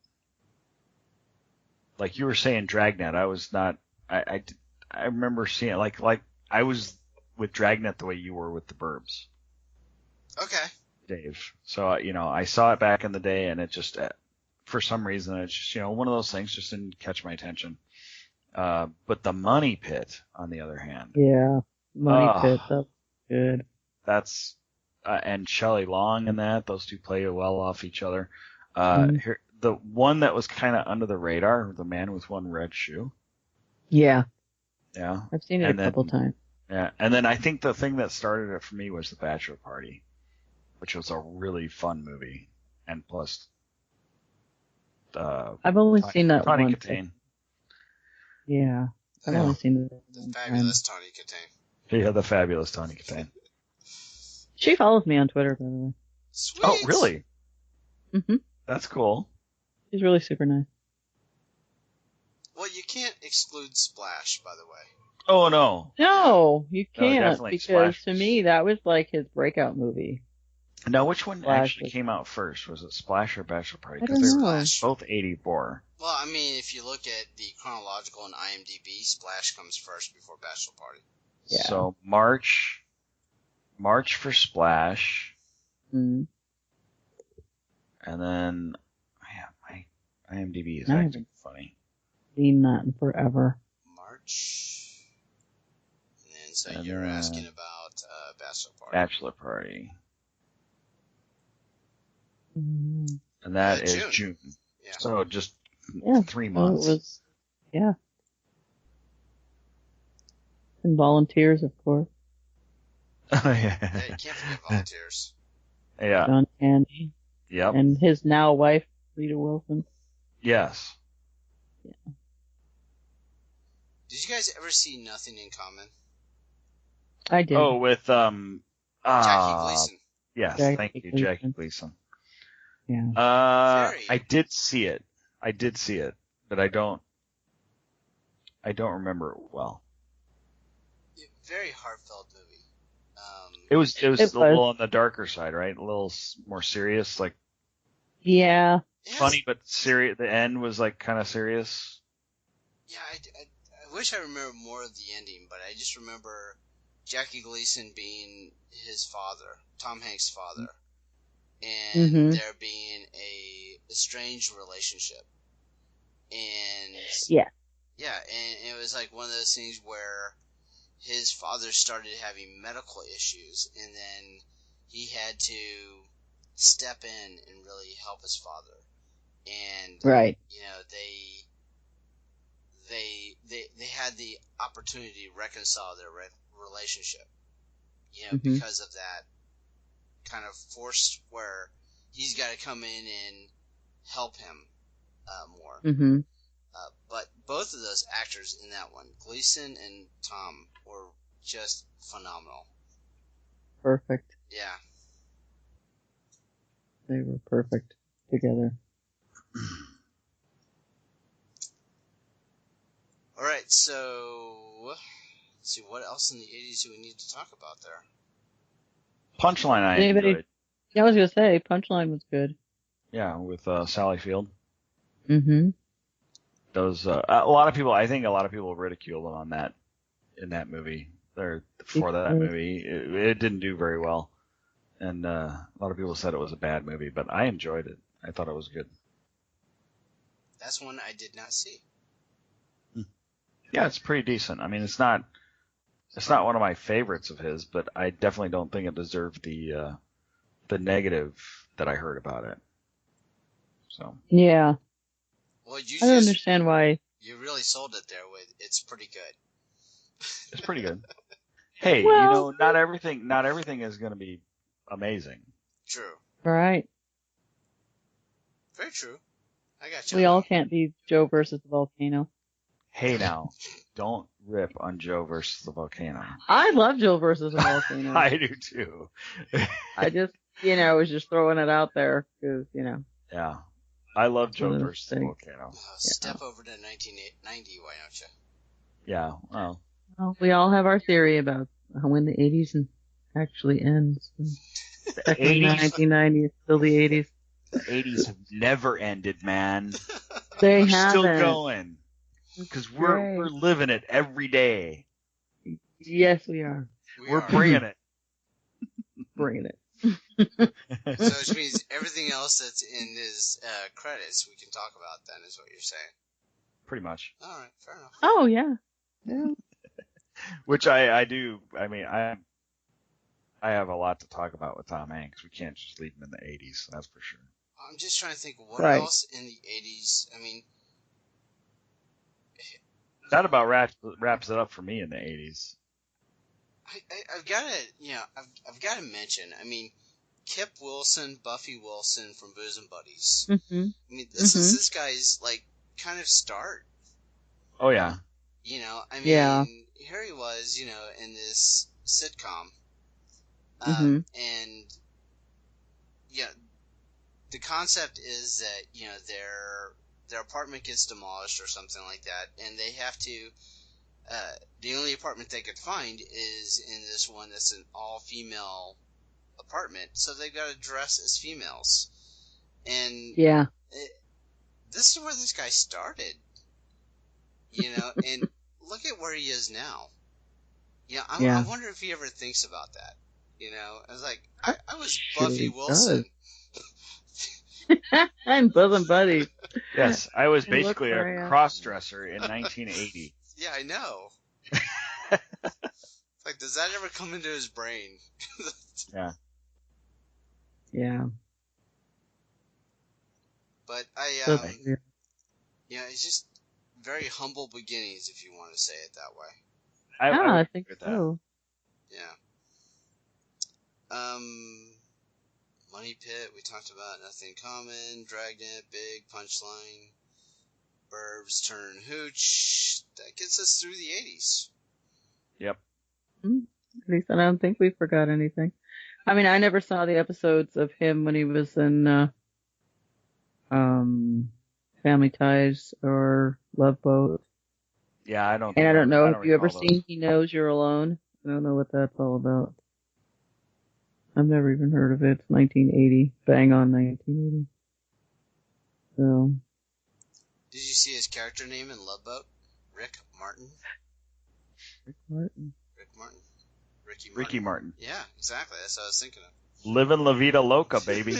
like you were saying, Dragnet. I remember seeing like I was with Dragnet the way you were with the Burbs. Okay. Dave. So, I saw it back in the day, and it just, for some reason, it's just, one of those things just didn't catch my attention. But the Money Pit, on the other hand. Yeah. Money Pit, that's good. That's, and Shelley Long in that, those two play well off each other. Here, the one that was kind of under the radar, The Man with One Red Shoe. Yeah. Yeah. I've seen it a couple times. Yeah. And then I think the thing that started it for me was The Bachelor Party, which was a really fun movie. And plus, I've only seen that Tawny one. Katane. Yeah. I've only seen it. The fabulous Tawny Katane. Yeah, the fabulous Tawny Katane. She follows me on Twitter, by the way. Sweet. Oh, really? Mm-hmm. That's cool. She's really super nice. Well, you can't exclude Splash, by the way. Oh, no. No, you can't, definitely because Splash. to me that was like his breakout movie. Now, which one Splash actually came out first? Was it Splash or Bachelor Party? I Because don't they were know. both 84. Well, I mean, if you look at the chronological in IMDb, Splash comes first before Bachelor Party. Yeah. So March for Splash, Mm. and then my IMDb is I acting haven't funny. Seen that in forever. March. And then, so And you're then, asking about Bachelor Party. Bachelor Party, Mm. and that is June. June. Yeah. So just Yeah. 3 So months. it was, yeah. And Volunteers, of course. Oh, Yeah, you can't forget Volunteers. Yeah. John Candy. Yep. And his now wife, Rita Wilson. Yes. Did you guys ever see Nothing in Common? I did. Oh, with Jackie Gleason. Yes, Jackie thank you, Gleason. Jackie Gleason. Yeah. Very- I did see it, but I don't remember it well. Very heartfelt movie. It was It a was. little on the darker side, right? A little more serious, like Yeah. funny but serious. The end was like kind of serious. Yeah, I wish I remember more of the ending, but I just remember Jackie Gleason being his father, Tom Hanks' father, and Mhm. there being a estranged relationship. And Yeah. Yeah, and it was like one of those things where his father started having medical issues, and then he had to step in and really help his father. And right. you know, they had the opportunity to reconcile their relationship. You know, because of that kind of force where he's got to come in and help him more. Mm-hmm. But both of those actors in that one, Gleason and Tom, were just phenomenal. Perfect. Yeah. They were perfect together. All right, so let's see, what else in the 80s do we need to talk about there? Punchline I enjoyed. Yeah, I was going to say, Punchline was good. Yeah, with Sally Field. Mm-hmm. Those a lot of people ridiculed him on that in that movie. For that movie, it didn't do very well, and a lot of people said it was a bad movie, but I enjoyed it. I thought it was good. That's one I did not see. Yeah, it's pretty decent. I mean, it's not one of my favorites of his, but I definitely don't think it deserved the negative that I heard about it. So yeah. Well, I don't understand why. You really sold it there with it's pretty good. It's pretty good. Hey, well, not everything is going to be amazing. True. Right. Very true. I got you. We all can't be Joe versus the volcano. Hey now, don't rip on Joe versus the volcano. I love Joe versus the volcano. I do too. I just, was just throwing it out there because, Yeah. I love Joe versus the volcano. Step over to 1990, why don't you? Yeah, well, we all have our theory about when the 80s actually ends. The 80s? 1990 is still the 80s. The 80s have never ended, man. They We're haven't. Still going. Because we're living it every day. Yes, we are. We're bringing it. Bringing it. So which means everything else that's in his credits we can talk about then is what you're saying. Pretty much. All right, fair enough. Oh, yeah. Yeah. Which I do. I mean, I have a lot to talk about with Tom Hanks. We can't just leave him in the 80s, that's for sure. I'm just trying to think what else in the 80s. I mean, that about wraps it up for me in the 80s. I've got to, I've got to mention. I mean, Kip Wilson, Buffy Wilson from Bosom Buddies. Mm-hmm. I mean, this is this guy's kind of start. Oh yeah. I mean, here he was, in this sitcom, and the concept is that their apartment gets demolished or something like that, and they have to. The only apartment they could find is in this one that's an all-female apartment, so they've got to dress as females. And this is where this guy started, and look at where he is now. I wonder if he ever thinks about that. I was like, I was Buffy Wilson. I'm Bosom Buddies. Yes, I was basically a cross-dresser in 1980. Yeah, I know. Does that ever come into his brain? Yeah. Yeah. But it's just very humble beginnings, if you want to say it that way. I think so. Yeah. Money Pit, we talked about. Nothing Common, Dragnet, Big, Punchline, Burbs, Turner, and Hooch. That gets us through the 80s. Yep. At least I don't think we forgot anything. I mean, I never saw the episodes of him when he was in Family Ties or Love Boat. Yeah, I don't. And I don't know. Have you ever seen He Knows You're Alone? I don't know what that's all about. I've never even heard of it. It's 1980. Bang on 1980. So. Did you see his character name in Love Boat? Rick Martin. Ricky Martin. Yeah, exactly. That's what I was thinking of. Living La Vida Loca, baby.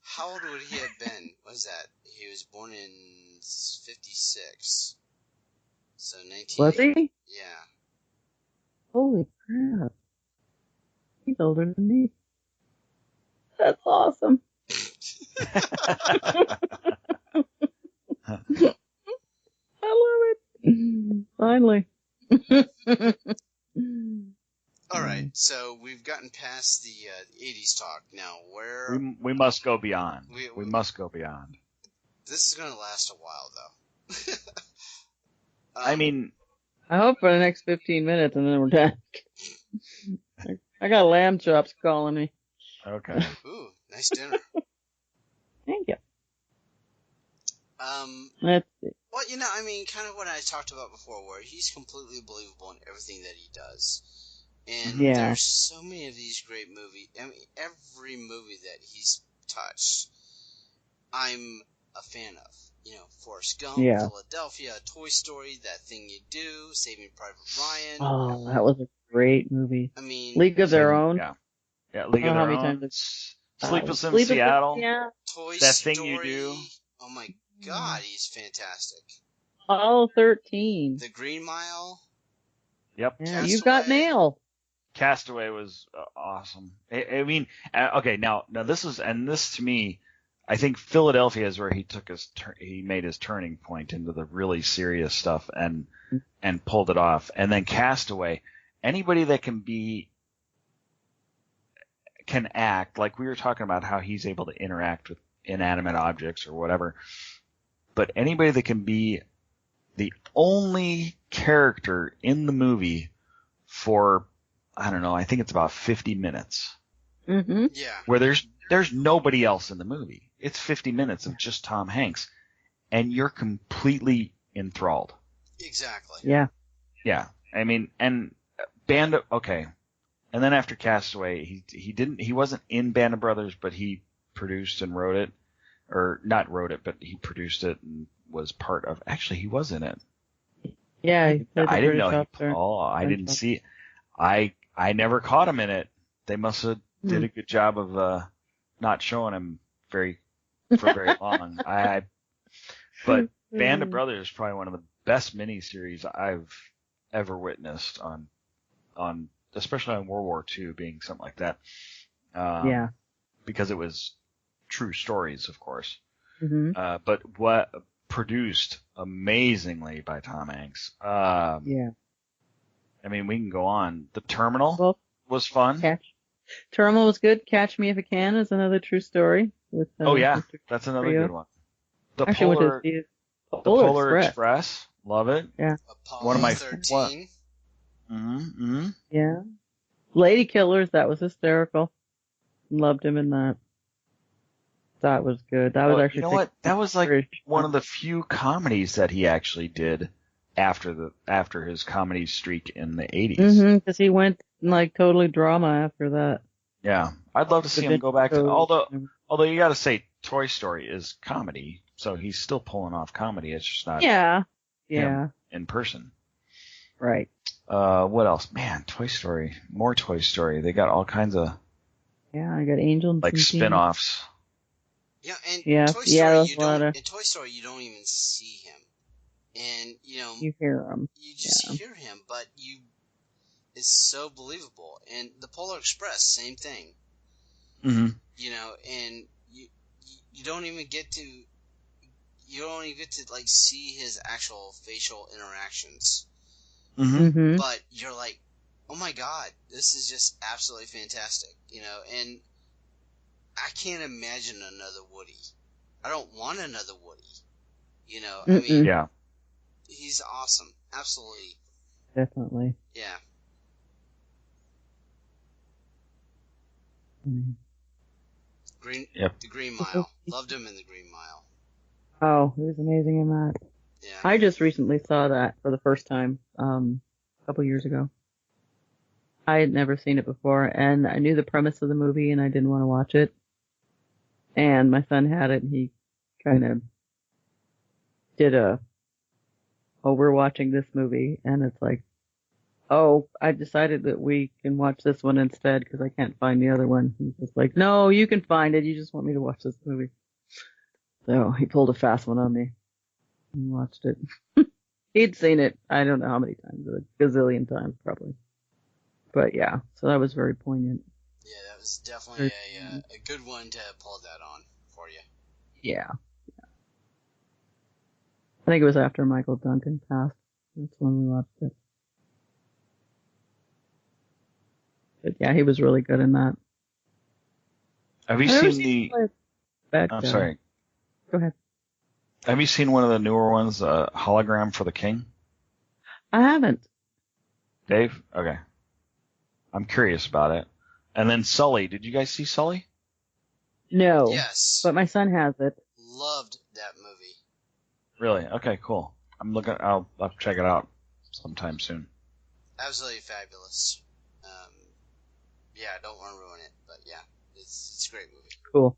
How old would he have been? was that? He was born in 56. So 19. Was he? Yeah. Holy crap. He's older than me. That's awesome. I love it. Finally. All right, so we've gotten past the 80s talk. Now, where... We must go beyond. We must go beyond. This is going to last a while, though. I mean... I hope for the next 15 minutes and then we're done. I got lamb chops calling me. Okay. Ooh, nice dinner. Thank you. Let's see. Well, I mean, kind of what I talked about before, where he's completely believable in everything that he does. And there's so many of these great movies. I mean, every movie that he's touched, I'm a fan of. Forrest Gump, Philadelphia, Toy Story, That Thing You Do, Saving Private Ryan. Oh, that was a great movie. I mean, League of Their Own. Yeah, League of Their Own. Sleepless in Seattle. Toy That Story. Thing You Do. Oh my God, he's fantastic. All 13. The Green Mile. Yep. Yeah, you've got nail. Castaway was awesome. I mean, okay, now this to me, I think Philadelphia is where he took he made his turning point into the really serious stuff and pulled it off. And then Castaway, anybody that can act, like we were talking about how he's able to interact with inanimate objects or whatever, but anybody that can be the only character in the movie for, I don't know, I think it's about 50 minutes. Mm-hmm. Yeah. Where there's nobody else in the movie. It's 50 minutes of just Tom Hanks, and you're completely enthralled. Exactly. Yeah. Yeah. I mean, and okay. And then after Castaway, he wasn't in Band of Brothers, but he produced and wrote it, or not wrote it, but he produced it and was part of. Actually, he was in it. Yeah. I didn't know I didn't see. I never caught him in it. They must have did a good job of not showing him for very long. But Band of Brothers is probably one of the best miniseries I've ever witnessed on especially on World War II, being something like that. Because it was true stories, of course. Mm-hmm. But what produced amazingly by Tom Hanks. I mean, we can go on. The Terminal was fun. Terminal was good. Catch Me If You Can is another true story. With, that's another good one. The Polar Express. Love it. Yeah. Apollo one of my 13. Yeah. Lady Killers, that was hysterical. Loved him in that. That was good. That was actually. You know what? That was like one of the few comedies that he actually did after his comedy streak in the 80s. Mm-hmm. Because he went like totally drama after that. Yeah, I'd love to see him go back to. Although you got to say, Toy Story is comedy, so he's still pulling off comedy. It's just not. Him in person. Right. What else? Man, Toy Story. More Toy Story. They got all kinds of. Yeah, I got Angel and like spin-offs. Yeah, and Toy Story, in Toy Story you don't even see him, and you hear him. You just hear him, but it's so believable. And the Polar Express, same thing. Mm-hmm. And you don't even get to like see his actual facial interactions. Mm-hmm. But you're like, oh my God, this is just absolutely fantastic, and I can't imagine another Woody. I don't want another Woody. I mean, he's awesome. Absolutely. Definitely. Yeah. Mm-hmm. The Green Mile. Loved him in The Green Mile. Oh, he was amazing in that. Yeah. I just recently saw that for the first time, a couple years ago. I had never seen it before, and I knew the premise of the movie, and I didn't want to watch it. And my son had it, and he kind of did we're watching this movie, and it's like, I decided that we can watch this one instead because I can't find the other one. He's just like, no, you can find it. You just want me to watch this movie. So he pulled a fast one on me and watched it. He'd seen it, I don't know how many times, a gazillion times probably. But yeah, so that was very poignant. Yeah, that was definitely a good one to pull that on for you. Yeah. I think it was after Michael Duncan passed. That's when we watched it. But yeah, he was really good in that. Have you seen the... I'm sorry. Go ahead. Have you seen one of the newer ones, Hologram for the King? I haven't. Dave? Okay. I'm curious about it. And then Sully. Did you guys see Sully? No. Yes. But my son has it. Loved that movie. Really? Okay, cool. I'll have to check it out sometime soon. Absolutely fabulous. Yeah, I don't want to ruin it, but yeah, it's a great movie. Cool.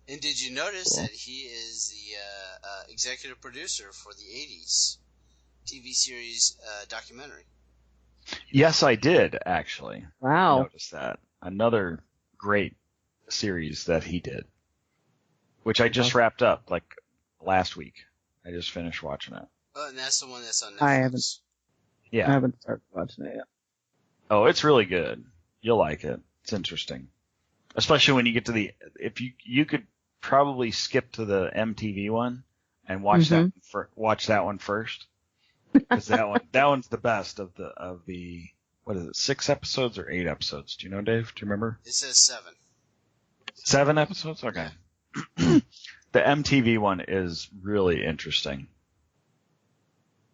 And did you notice that he is the executive producer for the 80's TV series documentary? Yes, I did, actually. Wow. Notice that. Another great series that he did, which I just wrapped up, like, last week. I just finished watching it. Oh, and that's the one that's on Netflix. I haven't started watching it yet. Oh, it's really good. You'll like it. It's interesting. Especially when you get to if you could probably skip to the MTV one and watch that one first. Because that one's the best of the what is it, 6 episodes or 8 episodes? Do you know, Dave? Do you remember? It says 7. 7 episodes? Okay. The MTV one is really interesting.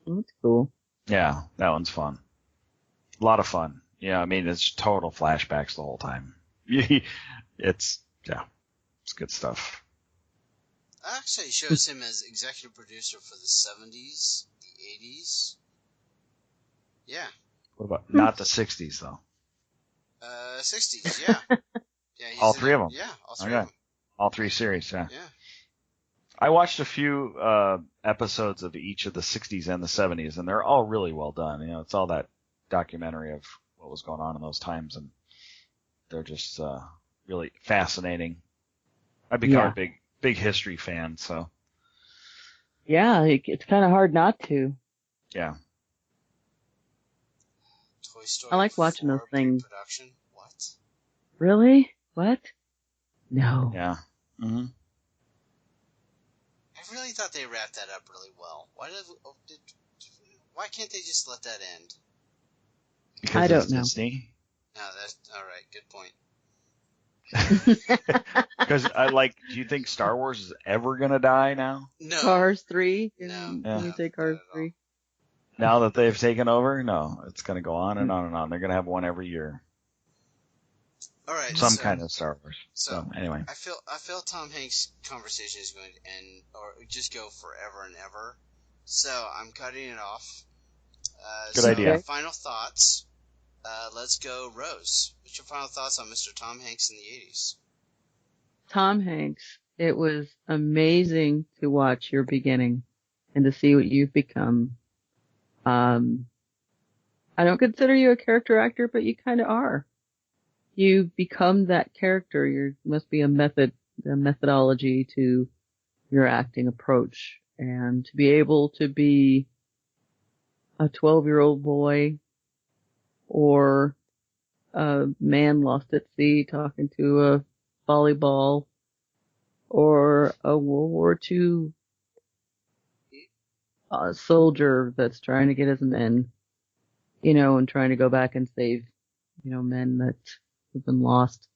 That's cool. Yeah, that one's fun. A lot of fun. Yeah, I mean, it's total flashbacks the whole time. It's good stuff. Actually, it shows him as executive producer for the 70s, the 80s. Yeah. What about not the 60s though? 60s, yeah. Yeah, all 3 of them. Yeah, all 3 of them. All 3 series, yeah. Yeah. I watched a few episodes of each of the 60s and the 70s, and they're all really well done. You know, it's all that documentary of what was going on in those times, and they're just really fascinating. I've become a big history fan, so. Yeah, it's kind of hard not to. Yeah. Toy Story I like watching those things. Production? What? Really? What? No. Yeah. Mm-hmm. I really thought they wrapped that up really well. Why can't they just let that end? Because I don't know. Disney. No, that's all right. Good point. Because do you think Star Wars is ever gonna die now? No. Cars 3? No. Can you say Cars 3? Now that they've taken over? No, it's gonna go on and on and on. They're gonna have one every year. All right. Some kind of Star Wars. So anyway. I feel Tom Hanks' conversation is going to end or just go forever and ever. So I'm cutting it off. Good idea. Final thoughts. Let's go, Rose. What's your final thoughts on Mr. Tom Hanks in the 80s? Tom Hanks, it was amazing to watch your beginning and to see what you've become. I don't consider you a character actor, but you kind of are. You become that character. There must be a methodology to your acting approach. And to be able to be a 12-year-old boy or a man lost at sea talking to a volleyball or a World War II soldier that's trying to get his men, and trying to go back and save, men that have been lost.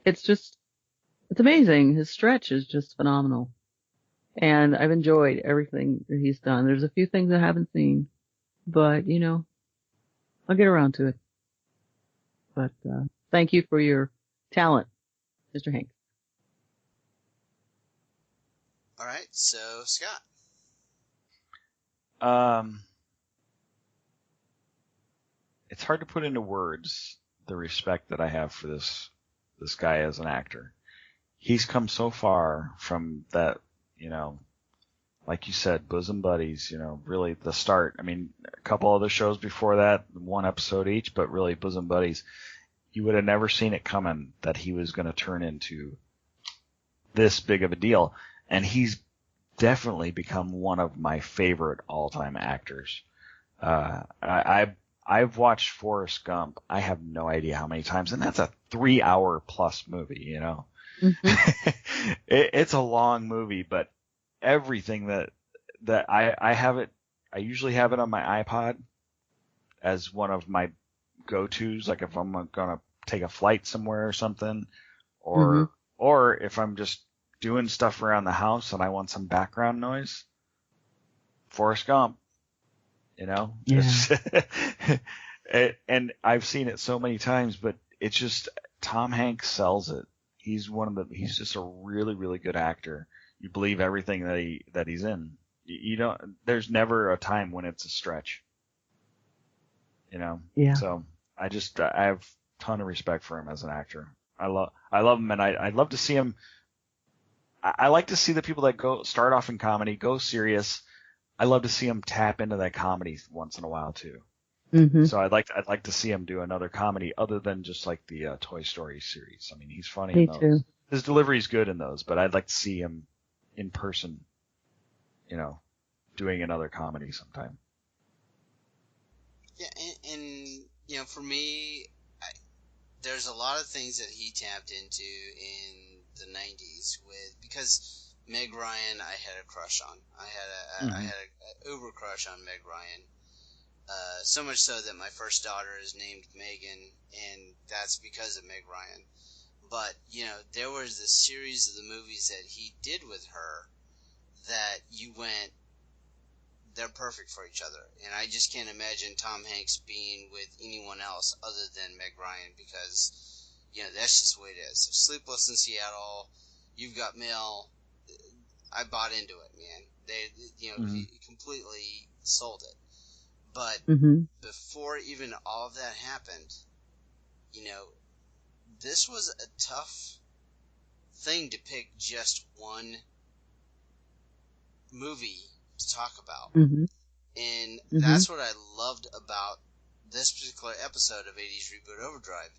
It's amazing. His stretch is just phenomenal. And I've enjoyed everything that he's done. There's a few things I haven't seen, but, I'll get around to it. But thank you for your talent, Mr. Hanks. All right, so Scott. It's hard to put into words the respect that I have for this guy as an actor. He's come so far from that, like you said, Bosom Buddies, really the start. I mean, a couple other shows before that, 1 episode each, but really Bosom Buddies. You would have never seen it coming that he was going to turn into this big of a deal. and he's definitely become one of my favorite all-time actors. I've watched Forrest Gump. I have no idea how many times, and that's a 3-hour plus movie, you know. Mm-hmm. It's a long movie, but everything that I have it, I usually have it on my iPod as one of my go-tos, like if I'm gonna take a flight somewhere or something, or if I'm just doing stuff around the house and I want some background noise, Forrest Gump, you know? Yeah. And I've seen it so many times, but it's just, Tom Hanks sells it. He's he's just a really, really good actor. You believe everything that he's in. You don't, there's never a time when it's a stretch, you know? Yeah. So I have a ton of respect for him as an actor. I love him, and I'd love to see him. I like to see the people that start off in comedy, go serious. I love to see him tap into that comedy once in a while too. Mm-hmm. So I'd like to see him do another comedy other than just like the Toy Story series. I mean, he's funny in those. Too. His delivery's good in those, but I'd like to see him in person, you know, doing another comedy sometime. Yeah, and you know, for me, there's a lot of things that he tapped into in the 90s because Meg Ryan I had a crush on. I had a uber crush on Meg Ryan. So much so that my first daughter is named Megan, and that's because of Meg Ryan. But, you know, there was this series of the movies that he did with her that you went, they're perfect for each other. And I just can't imagine Tom Hanks being with anyone else other than Meg Ryan because, you know, that's just the way it is. Sleepless in Seattle, You've Got Mail, I bought into it, man. They, you know, he completely sold it. But before even all of that happened, you know, this was a tough thing to pick just one movie to talk about. And that's what I loved about this particular episode of 80's Reboot Overdrive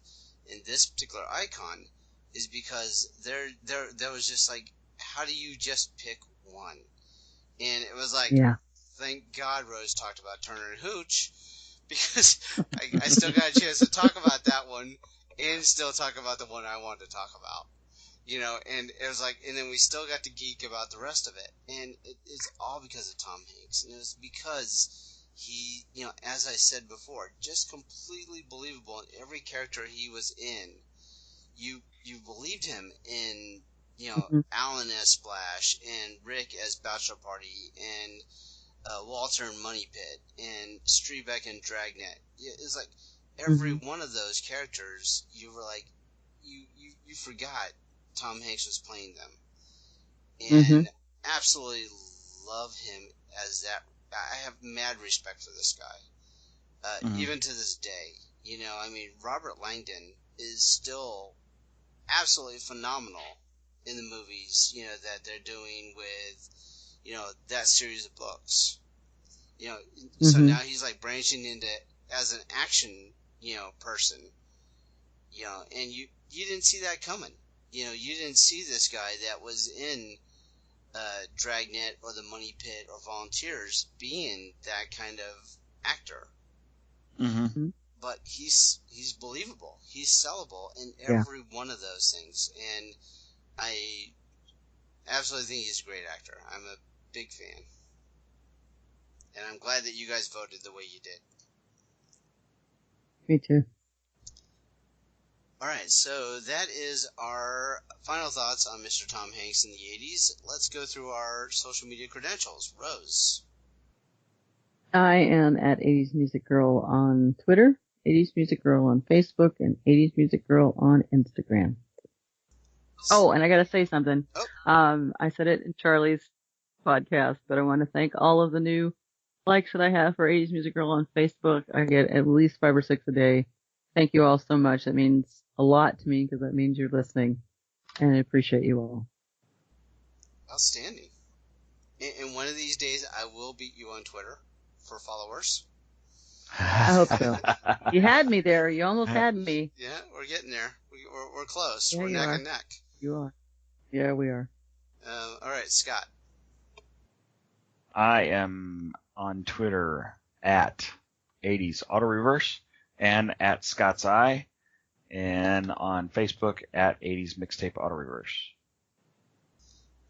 and this particular icon is because there was just like, how do you just pick one? And it was like, thank God Rose talked about Turner and Hooch because I still got a chance to talk about that one and still talk about the one I wanted to talk about. You know, and it was like, and then we still got to geek about the rest of it. And it's all because of Tom Hanks. And it was because he, you know, as I said before, just completely believable in every character he was in. You believed him in, you know, Alan as Splash and Rick as Bachelor Party and Walter in Money Pit and Strebeck and Dragnet. It's like every one of those characters, you were like, you forgot Tom Hanks was playing them. And absolutely love him as that. I have mad respect for this guy. Even to this day. You know, I mean, Robert Langdon is still absolutely phenomenal in the movies, you know, that they're doing with, you know, that series of books. You know, so now he's like branching into as an action, you know, person. You know, and you didn't see that coming. You know, you didn't see this guy that was in Dragnet or the Money Pit or Volunteers being that kind of actor. But he's believable. He's sellable in every one of those things. And I absolutely think he's a great actor. I'm a big fan. And I'm glad that you guys voted the way you did. Me too. All right, so that is our final thoughts on Mr. Tom Hanks in the 80s. Let's go through our social media credentials. Rose. I am at 80's Music Girl on Twitter, 80's Music Girl on Facebook, and 80's Music Girl on Instagram. Oh, and I got to say something. I said it in Charlie's podcast, but I want to thank all of the new likes that I have for 80's Music Girl on Facebook. I get at least 5 or 6 a day. Thank you all so much. That means a lot to me because that means you're listening, and I appreciate you all. Outstanding. And one of these days, I will beat you on Twitter for followers. I hope so. You had me there. You almost had me. Yeah, we're getting there. We're close. Yeah, we're neck and neck. You are. Yeah, we are. All right, Scott. I am on Twitter at 80's Auto Reverse and at Scott's Eye, and on Facebook at 80's Mixtape Auto Reverse.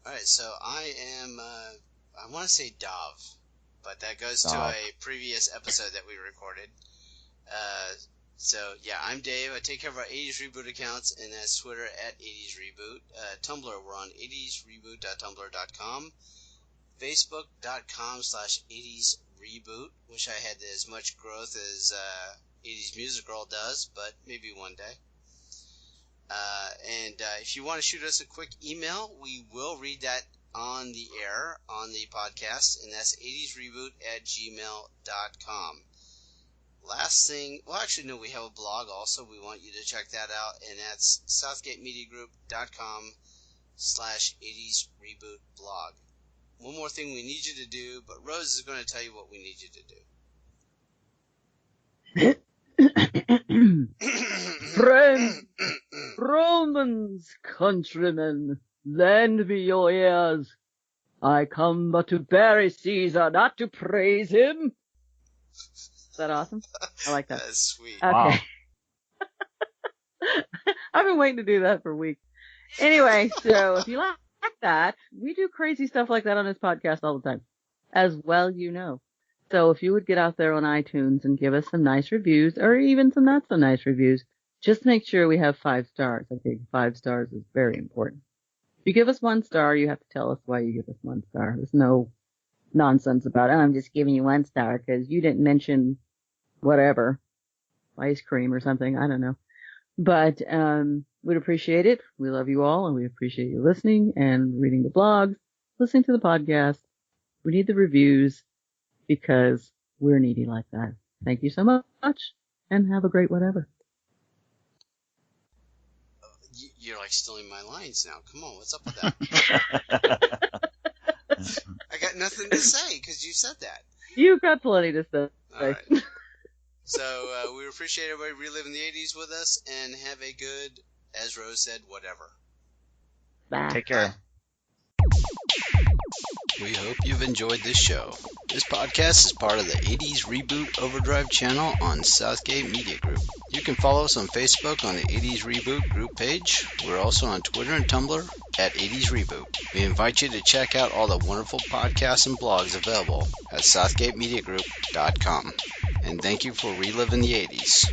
All right, so I am, I want to say Dov, but that goes to a previous episode that we recorded. So, yeah, I'm Dave. I take care of our 80's Reboot accounts, and that's Twitter at 80's Reboot. Tumblr, we're on 80'sreboot.tumblr.com. Facebook.com/80's Reboot. Wish I had as much growth as 80's Music Girl does, but maybe one day. And if you want to shoot us a quick email, we will read that on the air, on the podcast, and that's 80'sreboot@gmail.com. Last thing, well, actually, no, we have a blog also. We want you to check that out, and that's southgatemediagroup.com/80's Reboot blog. One more thing we need you to do, but Rose is going to tell you what we need you to do. Friends, Romans, countrymen, lend me your ears. I come but to bury Caesar, not to praise him. Is that awesome? I like that. That's sweet. Okay. Wow. I've been waiting to do that for weeks. Anyway, so if you like that, we do crazy stuff like that on this podcast all the time. As well, you know. So if you would get out there on iTunes and give us some nice reviews, or even some not so nice reviews, just make sure we have 5 stars. I think 5 stars is very important. If you give us 1 star, you have to tell us why you give us 1 star. There's no nonsense about it. I'm just giving you 1 star because you didn't mention whatever, ice cream or something. I don't know. But we'd appreciate it. We love you all, and we appreciate you listening and reading the blogs, listening to the podcast. We need the reviews because we're needy like that. Thank you so much, and have a great whatever. You're like stealing my lines now. Come on, what's up with that? I got nothing to say because you said that. You've got plenty to say. All right. So we appreciate everybody reliving the 80s with us, and have a good, as Rose said, whatever. Bye. Take care. We hope you've enjoyed this show. This podcast is part of the 80s Reboot Overdrive channel on Southgate Media Group. You can follow us on Facebook on the 80s Reboot group page. We're also on Twitter and Tumblr at 80s Reboot. We invite you to check out all the wonderful podcasts and blogs available at southgatemediagroup.com. And thank you for reliving the 80s.